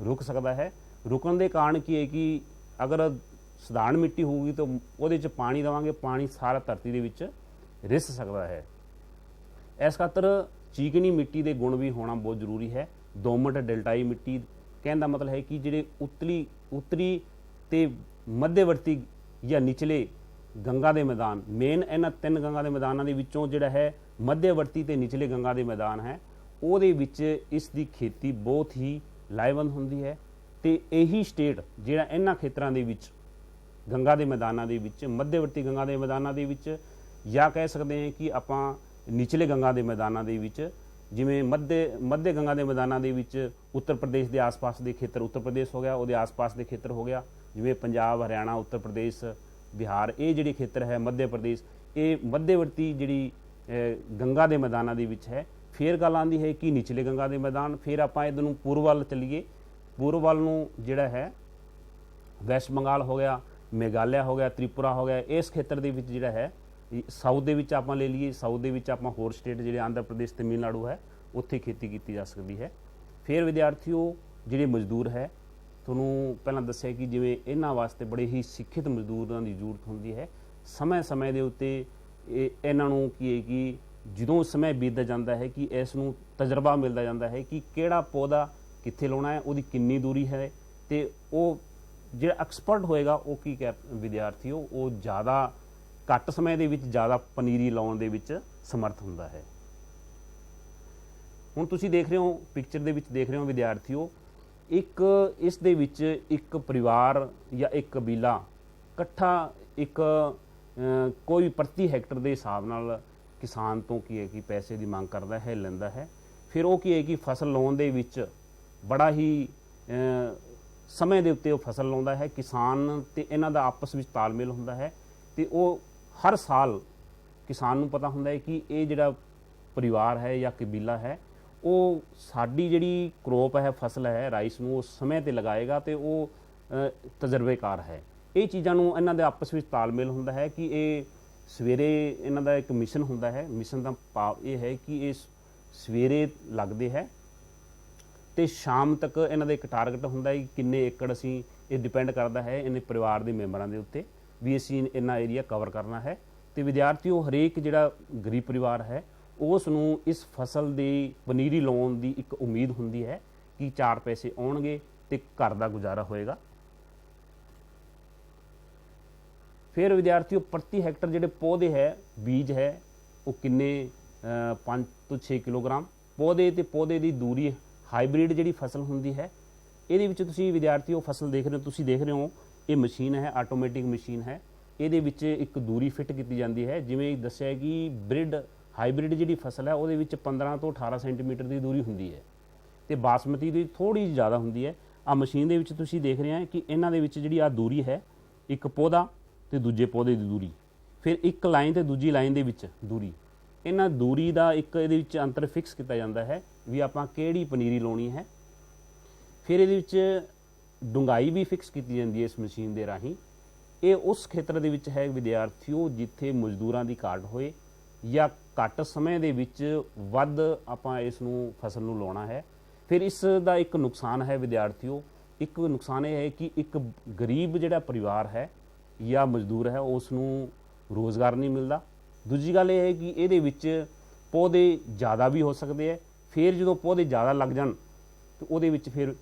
ਰੁਕ ਸਕਦਾ ਹੈ। ਰੁਕਣ ਦੇ ਕਾਰਨ ਕੀ ਹੈ ਕਿ ਅਗਰ ਸਧਾਰਨ ਮਿੱਟੀ ਹੋਊਗੀ ਤਾਂ ਉਹਦੇ 'ਚ ਪਾਣੀ ਦੇਵਾਂਗੇ, ਪਾਣੀ ਸਾਰਾ ਧਰਤੀ ਦੇ ਵਿੱਚ ਰਿਸ ਸਕਦਾ ਹੈ। ਇਸ ਖਾਤਰ ਚੀਕਣੀ ਮਿੱਟੀ ਦੇ ਗੁਣ ਵੀ ਹੋਣਾ ਬਹੁਤ ਜ਼ਰੂਰੀ ਹੈ। ਦੋਮਟ ਡੈਲਟਾਈ ਮਿੱਟੀ ਕਹਿਣ ਦਾ ਮਤਲਬ ਹੈ ਕਿ ਜਿਹੜੇ ਉੱਤਰੀ ਤੇ ਮੱਧਵਰਤੀ ਜਾਂ ਨਿਚਲੇ गंगा के मैदान, मेन इन्हां 3 गंगा के मैदानों के विचों जिहड़ा है मध्यवर्ती ते निचले गंगा के मैदान है, उहदे विच इस दी खेती बहुत ही लाहेवंद हुंदी है। तो यही स्टेट जिहड़ा इन्हां खेतरां दे विच गंगा के मैदानों के विच मध्यवर्ती गंगा के मैदानों के विच या कह सकते हैं कि आपां निचले गंगा के मैदानों के विच जिवें मध्य गंगा के मैदानों के विच उत्तर प्रदेश के आस पास के खेतर, उत्तर प्रदेश हो गया, उहदे आस पास के खेतर हो गया, जिवें पंजाब, हरियाणा, उत्तर प्रदेश, बिहार, ये जिहड़ी खेतर है मध्य प्रदेश, ये मध्यवर्ती जिहड़ी गंगा के मैदानों के विच है। फिर गल आती है कि निचले गंगा के मैदान, फिर आपां इधर नूं पूर्व वल चलीए, पूर्व वल नूं जिहड़ा है वैस्ट बंगाल हो गया, मेघालय हो गया, त्रिपुरा हो गया, इस खेतर के विच जिहड़ा है साउथ दे विच आपां ले लीए, साउथ दे विच आपां होर स्टेट जिहड़े आंध्र प्रदेश, तमिलनाडु है, उत्थे खेती की जा सकती है। फिर विद्यार्थियों जिहड़े मजदूर है ਤੁਹਾਨੂੰ ਪਹਿਲਾਂ ਦੱਸਿਆ ਕਿ ਜਿਵੇਂ ਇਹਨਾਂ ਵਾਸਤੇ ਬੜੇ ਹੀ ਸਿੱਖਿਅਤ ਮਜ਼ਦੂਰਾਂ ਦੀ ਜ਼ਰੂਰਤ ਹੁੰਦੀ ਹੈ। ਸਮੇਂ ਦੇ ਉੱਤੇ ਇਹਨਾਂ ਨੂੰ ਕੀ ਹੈ ਕਿ ਜਦੋਂ ਸਮੇਂ ਬੀਤਦਾ ਜਾਂਦਾ ਹੈ ਕਿ ਇਸ ਨੂੰ ਤਜਰਬਾ ਮਿਲਦਾ ਜਾਂਦਾ ਹੈ ਕਿ ਕਿਹੜਾ ਪੌਦਾ ਕਿੱਥੇ ਲਾਉਣਾ ਹੈ, ਉਹਦੀ ਕਿੰਨੀ ਦੂਰੀ ਹੈ, ਤੇ ਉਹ ਜਿਹੜਾ ਐਕਸਪਰਟ ਹੋਏਗਾ ਉਹ ਕੀ ਵਿਦਿਆਰਥੀਓ ਉਹ ਜ਼ਿਆਦਾ ਘੱਟ ਸਮੇਂ ਦੇ ਵਿੱਚ ਜ਼ਿਆਦਾ ਪਨੀਰੀ ਲਾਉਣ ਦੇ ਵਿੱਚ ਸਮਰਥ ਹੁੰਦਾ ਹੈ। ਹੁਣ ਤੁਸੀਂ ਦੇਖ ਰਹੇ ਹੋ ਪਿਕਚਰ ਦੇ ਵਿੱਚ ਦੇਖ ਰਹੇ ਹੋ ਵਿਦਿਆਰਥੀਓ, एक इस दे विच एक परिवार या एक कबीला इकट्ठा एक कोई प्रति हैक्टर के हिसाब नाल किसान तो की है कि पैसे की मांग करता है, लैंदा है। फिर वो की है कि फसल लाउण दे विच बड़ा ही समय के उत्ते फसल लाउंदा है। किसान ते इन्हां दा आपस विच तालमेल हुंदा है ते वो हर साल किसान नूं पता हुंदा है कि ये जिहड़ा परिवार है या कबीला है ਉਹ ਸਾਡੀ ਜਿਹੜੀ ਕਰੋਪ ਹੈ, ਫਸਲ ਹੈ ਰਾਈਸ ਨੂੰ, ਉਸ ਸਮੇਂ ਤੇ ਲਗਾਏਗਾ ਤੇ ਉਹ ਤਜਰਬੇਕਾਰ ਹੈ। ਇਹ ਚੀਜ਼ਾਂ ਨੂੰ ਇਹਨਾਂ ਦੇ ਆਪਸ ਵਿੱਚ ਤਾਲਮੇਲ ਹੁੰਦਾ ਹੈ ਕਿ ਇਹ ਸਵੇਰੇ ਇਹਨਾਂ ਦਾ ਇੱਕ ਮਿਸ਼ਨ ਹੁੰਦਾ ਹੈ। ਮਿਸ਼ਨ ਦਾ ਭਾਵ ਇਹ ਹੈ ਕਿ ਇਹ ਸਵੇਰੇ ਲੱਗਦੇ ਹੈ ਤੇ ਸ਼ਾਮ ਤੱਕ ਇਹਨਾਂ ਦਾ ਇੱਕ ਟਾਰਗੇਟ ਹੁੰਦਾ ਹੈ ਕਿ ਕਿੰਨੇ ਏਕੜ ਅਸੀਂ, ਇਹ ਡਿਪੈਂਡ ਕਰਦਾ ਹੈ ਇਹਨੇ ਪਰਿਵਾਰ ਦੇ ਮੈਂਬਰਾਂ ਦੇ ਉੱਤੇ ਵੀ ਅਸੀਂ ਇੰਨਾ ਏਰੀਆ ਕਵਰ ਕਰਨਾ ਹੈ। ਤੇ ਵਿਦਿਆਰਥੀਓ, ਹਰੇਕ ਜਿਹੜਾ ਗਰੀਬ ਪਰਿਵਾਰ ਹੈ ਉਸ ਨੂੰ ਇਸ ਫਸਲ ਦੀ ਪਨੀਰੀ ਲਾਉਣ ਦੀ ਇੱਕ ਉਮੀਦ ਹੁੰਦੀ ਹੈ ਕਿ 4 ਪੈਸੇ ਆਉਣਗੇ ਤੇ ਘਰ ਦਾ ਗੁਜ਼ਾਰਾ ਹੋਏਗਾ। ਫਿਰ ਵਿਦਿਆਰਥੀਓ, ਪ੍ਰਤੀ ਹੈਕਟਰ ਜਿਹੜੇ ਪੌਦੇ ਹੈ, ਬੀਜ ਹੈ, ਉਹ ਕਿੰਨੇ 5 ਤੋਂ 6 ਕਿਲੋਗ੍ਰਾਮ। ਪੌਦੇ ਤੇ ਪੌਦੇ ਦੀ ਦੂਰੀ, ਹਾਈਬ੍ਰਿਡ ਜਿਹੜੀ ਫਸਲ ਹੁੰਦੀ ਹੈ, ਇਹਦੇ ਵਿੱਚ ਤੁਸੀਂ ਵਿਦਿਆਰਥੀਓ ਫਸਲ ਦੇਖ ਰਹੇ ਹੋ, ਤੁਸੀਂ ਦੇਖ ਰਹੇ ਹੋ ਇਹ ਮਸ਼ੀਨ ਹੈ, ਆਟੋਮੈਟਿਕ ਮਸ਼ੀਨ ਹੈ। ਇਹਦੇ ਵਿੱਚ ਇੱਕ ਦੂਰੀ ਫਿੱਟ ਕੀਤੀ ਜਾਂਦੀ ਹੈ। ਜਿਵੇਂ ਦੱਸਿਆ ਕਿ ਹਾਈਬ੍ਰਿਡ ਜਿਹੜੀ ਫਸਲ ਹੈ ਉਹਦੇ ਵਿੱਚ 15 ਤੋਂ 18 ਸੈਂਟੀਮੀਟਰ ਦੀ ਦੂਰੀ ਹੁੰਦੀ ਹੈ ਤੇ ਬਾਸਮਤੀ ਦੀ ਥੋੜੀ ਜ਼ਿਆਦਾ ਹੁੰਦੀ ਹੈ। ਆ ਮਸ਼ੀਨ ਦੇ ਵਿੱਚ ਤੁਸੀਂ ਦੇਖ ਰਹੇ ਹੋ ਕਿ ਇਹਨਾਂ ਦੇ ਵਿੱਚ ਜਿਹੜੀ ਆ ਦੂਰੀ ਹੈ, ਇੱਕ ਪੌਦਾ ਤੇ ਦੂਜੇ ਪੌਦੇ ਦੀ ਦੂਰੀ, ਫਿਰ ਇੱਕ ਲਾਈਨ ਤੇ ਦੂਜੀ ਲਾਈਨ ਦੇ ਵਿੱਚ ਦੂਰੀ, ਇਹਨਾਂ ਦੂਰੀ ਦਾ ਇੱਕ ਇਹਦੇ ਵਿੱਚ ਅੰਤਰ ਫਿਕਸ ਕੀਤਾ ਜਾਂਦਾ ਹੈ ਵੀ ਆਪਾਂ ਕਿਹੜੀ ਪਨੀਰੀ ਲਾਉਣੀ ਹੈ। ਫਿਰ ਇਹਦੇ ਵਿੱਚ ਡੂੰਘਾਈ ਵੀ ਫਿਕਸ ਕੀਤੀ ਜਾਂਦੀ ਹੈ ਇਸ ਮਸ਼ੀਨ ਦੇ ਰਾਹੀਂ। ਇਹ ਉਸ ਖੇਤਰ ਦੇ ਵਿੱਚ ਹੈ ਵਿਦਿਆਰਥੀਓ ਜਿੱਥੇ ਮਜ਼ਦੂਰਾਂ ਦੀ ਘਾਟ ਹੋਏ ਜਾਂ ਘੱਟ ਸਮੇਂ ਦੇ ਵਿੱਚ ਵੱਧ ਆਪਾਂ ਇਸ ਨੂੰ ਫਸਲ ਨੂੰ ਲਾਉਣਾ ਹੈ। ਫਿਰ ਇਸ ਦਾ ਇੱਕ ਨੁਕਸਾਨ ਹੈ ਵਿਦਿਆਰਥੀਓ, ਇੱਕ ਨੁਕਸਾਨ ਇਹ ਹੈ ਕਿ ਇੱਕ ਗਰੀਬ ਜਿਹੜਾ ਪਰਿਵਾਰ ਹੈ ਜਾਂ ਮਜ਼ਦੂਰ ਹੈ ਉਸ ਨੂੰ ਰੋਜ਼ਗਾਰ ਨਹੀਂ ਮਿਲਦਾ। ਦੂਜੀ ਗੱਲ ਇਹ ਹੈ ਕਿ ਇਹਦੇ ਵਿੱਚ ਪੌਦੇ ਜ਼ਿਆਦਾ ਵੀ ਹੋ ਸਕਦੇ ਹੈ। ਫਿਰ ਜਦੋਂ ਪੌਦੇ ਜ਼ਿਆਦਾ ਲੱਗ ਜਾਣ ਤਾਂ ਉਹਦੇ ਵਿੱਚ ਫਿਰ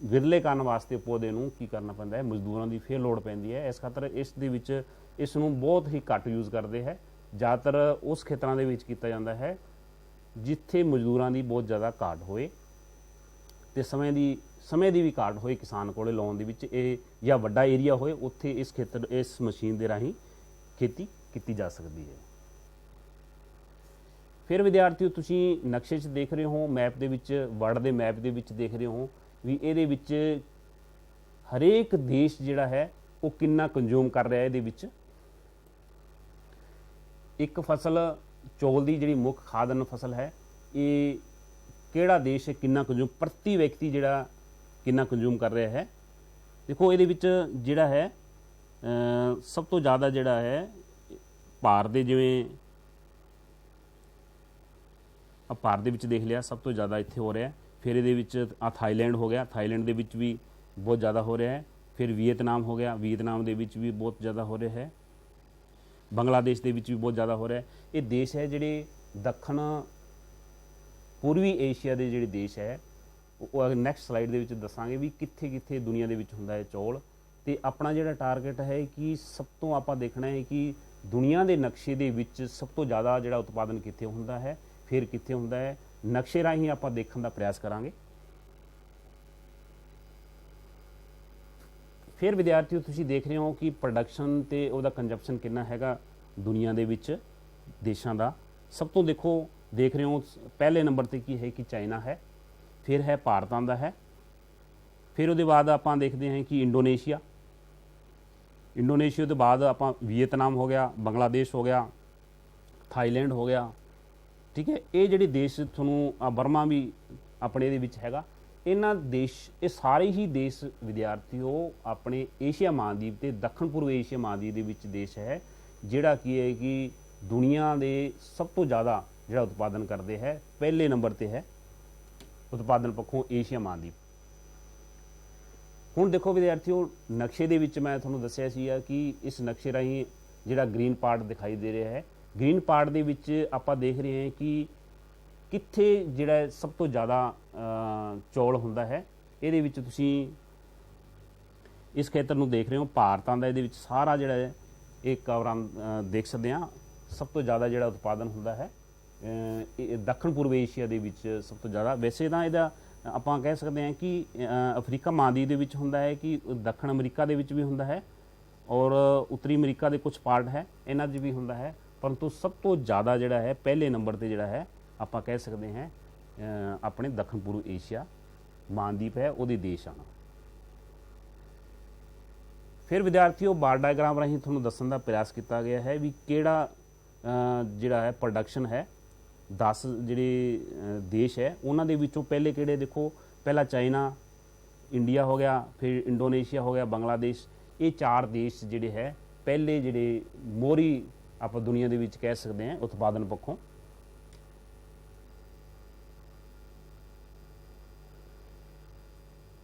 ਵਿਰਲੇ ਕਰਨ ਵਾਸਤੇ ਪੌਦੇ ਨੂੰ ਕੀ ਕਰਨਾ ਪੈਂਦਾ ਹੈ, ਮਜ਼ਦੂਰਾਂ ਦੀ ਫਿਰ ਲੋੜ ਪੈਂਦੀ ਹੈ। ਇਸ ਖਾਤਰ ਇਸ ਦੇ ਵਿੱਚ ਇਸ ਨੂੰ ਬਹੁਤ ਹੀ ਘੱਟ ਯੂਜ਼ ਕਰਦੇ ਹੈ। ਜ਼ਿਆਦਾਤਰ ਉਸ ਖੇਤਰਾਂ ਦੇ ਵਿੱਚ ਕੀਤਾ ਜਾਂਦਾ ਹੈ ਜਿੱਥੇ ਮਜ਼ਦੂਰਾਂ ਦੀ ਬਹੁਤ ਜ਼ਿਆਦਾ ਘਾਟ ਹੋਏ ਤੇ ਸਮੇਂ ਦੀ ਵੀ ਘਾਟ ਹੋਏ ਕਿਸਾਨ ਕੋਲੇ ਲਾਉਣ ਦੇ ਵਿੱਚ, ਇਹ ਜਾਂ ਵੱਡਾ ਏਰੀਆ ਹੋਏ, ਉੱਥੇ ਇਸ ਮਸ਼ੀਨ ਦੇ ਰਾਹੀਂ ਖੇਤੀ ਕੀਤੀ ਜਾ ਸਕਦੀ ਹੈ। ਫਿਰ ਵਿਦਿਆਰਥੀਓ, ਤੁਸੀਂ ਨਕਸ਼ੇ 'ਚ ਦੇਖ ਰਹੇ ਹੋ, ਮੈਪ ਦੇ ਵਿੱਚ, ਵਰਲਡ ਦੇ ਮੈਪ ਦੇ ਵਿੱਚ ਦੇਖ ਰਹੇ ਹੋ ਵੀ ਇਹਦੇ ਵਿੱਚ ਹਰੇਕ ਦੇਸ਼ ਜਿਹੜਾ ਹੈ ਉਹ ਕਿੰਨਾ ਕੰਜ਼ਿਊਮ ਕਰ ਰਿਹਾ। ਇਹਦੇ ਵਿੱਚ ਇੱਕ ਫਸਲ ਚੌਲ ਦੀ ਜਿਹੜੀ ਮੁੱਖ ਖਾਦਨ ਫਸਲ ਹੈ, ਇਹ ਕਿਹੜਾ ਦੇਸ਼ ਕਿੰਨਾ ਕੰਜ਼ਿਊਮ, ਪ੍ਰਤੀ ਵਿਅਕਤੀ ਜਿਹੜਾ ਕਿੰਨਾ ਕੰਜ਼ਿਊਮ ਕਰ ਰਿਹਾ ਹੈ। ਦੇਖੋ ਇਹਦੇ ਵਿੱਚ ਜਿਹੜਾ ਹੈ ਸਭ ਤੋਂ ਜ਼ਿਆਦਾ ਜਿਹੜਾ ਹੈ ਭਾਰਤ ਦੇ, ਜਿਵੇਂ ਭਾਰਤ ਦੇ ਵਿੱਚ ਦੇਖ ਲਿਆ ਸਭ ਤੋਂ ਜ਼ਿਆਦਾ ਇੱਥੇ ਹੋ ਰਿਹਾ। ਫਿਰ ਇਹਦੇ ਵਿੱਚ ਥਾਈਲੈਂਡ ਹੋ ਗਿਆ, ਥਾਈਲੈਂਡ ਦੇ ਵਿੱਚ ਵੀ ਬਹੁਤ ਜ਼ਿਆਦਾ ਹੋ ਰਿਹਾ ਹੈ। ਫਿਰ ਵੀਅਤਨਾਮ ਹੋ ਗਿਆ, ਵੀਅਤਨਾਮ ਦੇ ਵਿੱਚ ਵੀ ਬਹੁਤ ਜ਼ਿਆਦਾ ਹੋ ਰਿਹਾ ਹੈ। ਬੰਗਲਾਦੇਸ਼ ਦੇ ਵਿੱਚ ਵੀ ਬਹੁਤ ਜ਼ਿਆਦਾ ਹੋ ਰਿਹਾ ਹੈ। ਇਹ ਦੇਸ਼ ਹੈ ਜਿਹੜੇ ਦੱਖਣ ਪੂਰਬੀ ਏਸ਼ੀਆ ਦੇ ਜਿਹੜੇ ਦੇਸ਼ ਹੈ, ਉਹ ਨੈਕਸਟ ਸਲਾਈਡ ਦੇ ਵਿੱਚ ਦੱਸਾਂਗੇ ਵੀ ਕਿੱਥੇ ਕਿੱਥੇ ਦੁਨੀਆ ਦੇ ਵਿੱਚ ਹੁੰਦਾ ਹੈ ਚੌਲ। ਤੇ ਆਪਣਾ ਜਿਹੜਾ ਟਾਰਗੇਟ ਹੈ ਕਿ ਸਭ ਤੋਂ ਆਪਾਂ ਦੇਖਣਾ ਹੈ ਕਿ ਦੁਨੀਆ ਦੇ ਨਕਸ਼ੇ ਦੇ ਵਿੱਚ ਸਭ ਤੋਂ ਜ਼ਿਆਦਾ ਜਿਹੜਾ ਉਤਪਾਦਨ ਕਿੱਥੇ ਹੁੰਦਾ ਹੈ, ਫਿਰ ਕਿੱਥੇ ਹੁੰਦਾ ਹੈ, ਨਕਸ਼ੇ ਰਾਹੀਂ ਆਪਾਂ ਦੇਖਣ ਦਾ ਪ੍ਰਯਾਸ ਕਰਾਂਗੇ। ਫਿਰ ਵਿਦਿਆਰਥੀਓ, ਤੁਸੀਂ ਦੇਖ ਰਹੇ ਹੋ ਕਿ ਪ੍ਰੋਡਕਸ਼ਨ ਤੇ ਉਹਦਾ ਕੰਜ਼ੰਪਸ਼ਨ ਕਿੰਨਾ ਹੈਗਾ ਦੁਨੀਆ ਦੇ ਵਿੱਚ ਦੇਸ਼ਾਂ ਦਾ। ਸਭ ਤੋਂ ਦੇਖ ਰਹੇ ਹੋ ਪਹਿਲੇ ਨੰਬਰ ਤੇ ਕੀ ਹੈ ਕਿ ਚਾਈਨਾ ਹੈ, ਫਿਰ ਹੈ ਭਾਰਤ ਆਉਂਦਾ ਹੈ, ਫਿਰ ਉਹਦੇ ਬਾਅਦ ਆਪਾਂ ਦੇਖਦੇ ਹਾਂ ਕਿ ਇੰਡੋਨੇਸ਼ੀਆ ਤੋਂ ਬਾਅਦ ਆਪਾਂ ਵੀਅਤਨਾਮ ਹੋ ਗਿਆ, ਬੰਗਲਾਦੇਸ਼ ਹੋ ਗਿਆ, ਥਾਈਲੈਂਡ ਹੋ ਗਿਆ। ਠੀਕ ਹੈ, ਇਹ ਜਿਹੜੇ ਦੇਸ਼ ਤੁਹਾਨੂੰ ਬਰਮਾ ਵੀ ਆਪਣੇ ਇਹਦੇ ਵਿੱਚ ਹੈਗਾ। ਇਹ ਸਾਰੇ ਹੀ ਦੇਸ਼ ਵਿਦਿਆਰਥੀਓ ਆਪਣੇ ਏਸ਼ੀਆ ਮਹਾਂਦੀਪ ਤੇ ਦੱਖਣ ਪੂਰਬ ਏਸ਼ੀਆ ਮਹਾਂਦੀਪ ਦੇ ਵਿੱਚ ਦੇਸ਼ ਹੈ ਜਿਹੜਾ ਕੀ ਹੈ ਕਿ ਦੁਨੀਆ ਦੇ ਸਭ ਤੋਂ ਜ਼ਿਆਦਾ ਜਿਹੜਾ ਉਤਪਾਦਨ ਕਰਦੇ ਹੈ। ਪਹਿਲੇ ਨੰਬਰ ਤੇ ਹੈ ਉਤਪਾਦਨ ਪੱਖੋਂ ਏਸ਼ੀਆ ਮਹਾਂਦੀਪ। ਹੁਣ ਦੇਖੋ ਵਿਦਿਆਰਥੀਓ, ਨਕਸ਼ੇ ਦੇ ਵਿੱਚ ਮੈਂ ਤੁਹਾਨੂੰ ਦੱਸਿਆ ਸੀ ਕਿ ਇਸ ਨਕਸ਼ੇ ਰਾਹੀਂ ਜਿਹੜਾ ਗ੍ਰੀਨ ਪਾਰਟ ਦਿਖਾਈ ਦੇ ਰਿਹਾ ਹੈ, ਗ੍ਰੀਨ ਪਾਰਟ ਦੇ ਵਿੱਚ ਆਪਾਂ ਦੇਖ ਰਹੇ ਹਾਂ ਕਿ ਕਿੱਥੇ ਜਿਹੜਾ ਸਭ ਤੋਂ ਜ਼ਿਆਦਾ ਚੌਲ ਹੁੰਦਾ ਹੈ। ਇਹਦੇ ਵਿੱਚ ਤੁਸੀਂ ਇਸ ਖੇਤਰ ਨੂੰ ਦੇਖ ਰਹੇ ਹੋ, ਭਾਰਤਾਂ ਦਾ ਇਹਦੇ ਵਿੱਚ ਸਾਰਾ ਜਿਹੜਾ ਹੈ ਇਹ ਕਵਰਾਂ ਦੇਖ ਸਕਦੇ ਹਾਂ। ਸਭ ਤੋਂ ਜ਼ਿਆਦਾ ਜਿਹੜਾ ਉਤਪਾਦਨ ਹੁੰਦਾ ਹੈ ਦੱਖਣ ਪੂਰਬ ਏਸ਼ੀਆ ਦੇ ਵਿੱਚ ਸਭ ਤੋਂ ਜ਼ਿਆਦਾ। ਵੈਸੇ ਤਾਂ ਇਹਦਾ ਆਪਾਂ ਕਹਿ ਸਕਦੇ ਹਾਂ ਕਿ ਅਫਰੀਕਾ ਮਹਾਂਦੀਪ ਦੇ ਵਿੱਚ ਹੁੰਦਾ ਹੈ, ਕਿ ਦੱਖਣ ਅਮਰੀਕਾ ਦੇ ਵਿੱਚ ਵੀ ਹੁੰਦਾ ਹੈ, ਔਰ ਉੱਤਰੀ ਅਮਰੀਕਾ ਦੇ ਕੁਝ ਪਾਰਟ ਹੈ ਇਹਨਾਂ 'ਚ ਵੀ ਹੁੰਦਾ ਹੈ। ਪਰੰਤੂ ਸਭ ਤੋਂ ਜ਼ਿਆਦਾ ਜਿਹੜਾ ਹੈ ਪਹਿਲੇ ਨੰਬਰ ਤੇ ਜਿਹੜਾ ਹੈ ਆਪਾਂ ਕਹਿ ਸਕਦੇ ਹਾਂ ਆਪਣੇ ਦੱਖਣ ਪੂਰਬ ਏਸ਼ੀਆ ਮਹਾਂਦੀਪ ਹੈ, ਉਹਦੇ ਦੇਸ਼ ਹਨ। ਫਿਰ ਵਿਦਿਆਰਥੀਓ, ਬਾਰ ਡਾਇਗਰਾਮ ਰਾਹੀਂ ਤੁਹਾਨੂੰ ਦੱਸਣ ਦਾ ਪ੍ਰਯਾਸ ਕੀਤਾ ਗਿਆ ਹੈ ਵੀ ਕਿਹੜਾ ਜਿਹੜਾ ਹੈ ਪ੍ਰੋਡਕਸ਼ਨ ਹੈ 10 ਜਿਹੜੇ ਦੇਸ਼ है उन्होंने विचों पहले किहड़े देखो, पहला चाइना, इंडिया हो गया, फिर इंडोनेशिया हो गया, बांग्लादेश, ये 4 देश जिहड़े है पहले जिहड़े मोहरी आप दुनिया दे विच कह सकते हैं उत्पादन पक्षों।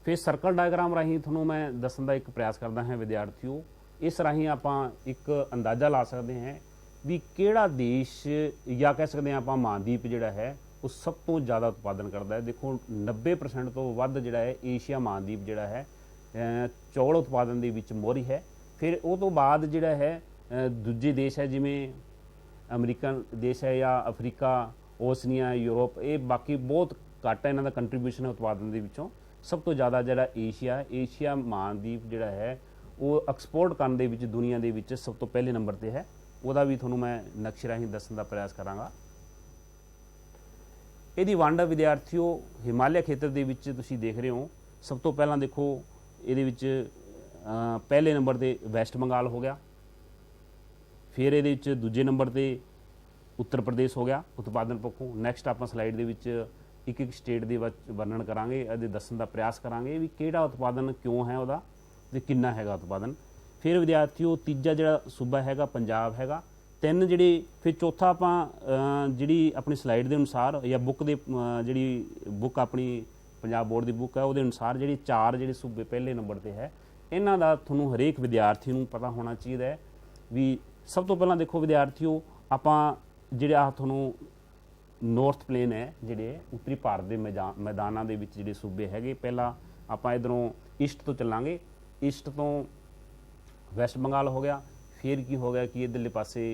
फिर सर्कल डायग्राम राही थोनों मैं दसन का एक प्रयास करता है विद्यार्थियों, इस राही आप एक अंदाज़ा ला सकते हैं भी किहड़ा देश या कह सकते हैं आप महाद्वीप जिहड़ा है वो सब तो ज़्यादा उत्पादन करता है। देखो 90% तो वध जिहड़ा है एशिया महाद्वीप जिहड़ा है चौल उत्पादन दे विच मोहरी है। फिर वो तो बाद जिहड़ा है दूजे देश है जिमें अमरीकन देश है या अफ्रीका, ओसनिया, यूरोप, ये बाकी बहुत घट है इन्हां दा कंट्रीब्यूशन है उत्पादन दे विचों। सब तो ज़्यादा जिहड़ा एशिया महाद्वीप जिहड़ा है वो एक्सपोर्ट करन दे विच दुनिया दे विच सब तो पहले नंबर ते है। ਉਹਦਾ भी थोनों मैं नक्शे राही दसन का प्रयास करांगा। ਇਹਦੀ ਵੰਡ विद्यार्थियों हिमालय खेत्र ਦੇ ਵਿੱਚ ਤੁਸੀਂ देख रहे हो। सब तो पहला देखो ਇਹਦੇ ਵਿੱਚ पहले नंबर ਤੇ वैस्ट बंगाल हो गया, फिर ਇਹਦੇ ਵਿੱਚ दूजे नंबर ਤੇ उत्तर प्रदेश हो गया उत्पादन पक्षों। नैक्सट आप स्लाइड ਦੇ ਵਿੱਚ एक एक स्टेट ਦੇ वर्णन करांगे, ਇਹਦੇ दसन का प्रयास करांगे भी किहड़ा उत्पादन क्यों है ਉਹਦਾ ਤੇ किन्ना हैगा उत्पादन। फिर विद्यार्थियों तीजा जिहड़ा सूबा हैगा पंजाब हैगा। 3 जिहड़े फिर चौथा आपां जिहड़ी अपनी स्लाइड के अनुसार या बुक दे जिहड़ी बुक अपनी पंजाब बोर्ड की बुक है उहदे अनुसार जिहड़ी 4 जिहड़े सूबे पहले नंबर ते है इन्हां दा तुहानूं हरेक विद्यार्थी नूं पता होना चाहिए है भी। सब तो पहलां देखो विद्यार्थियों आपां जिहड़े तुहानूं नॉर्थ प्लेन है जिहड़े उत्तरी भारत के मैदानां दे विच जिहड़े सूबे हैगे, पहला आपां इधरों ईस्ट तो चलांगे, ईस्ट तो वैस्ट बंगाल हो गया, फिर की हो गया कि इधरले पासे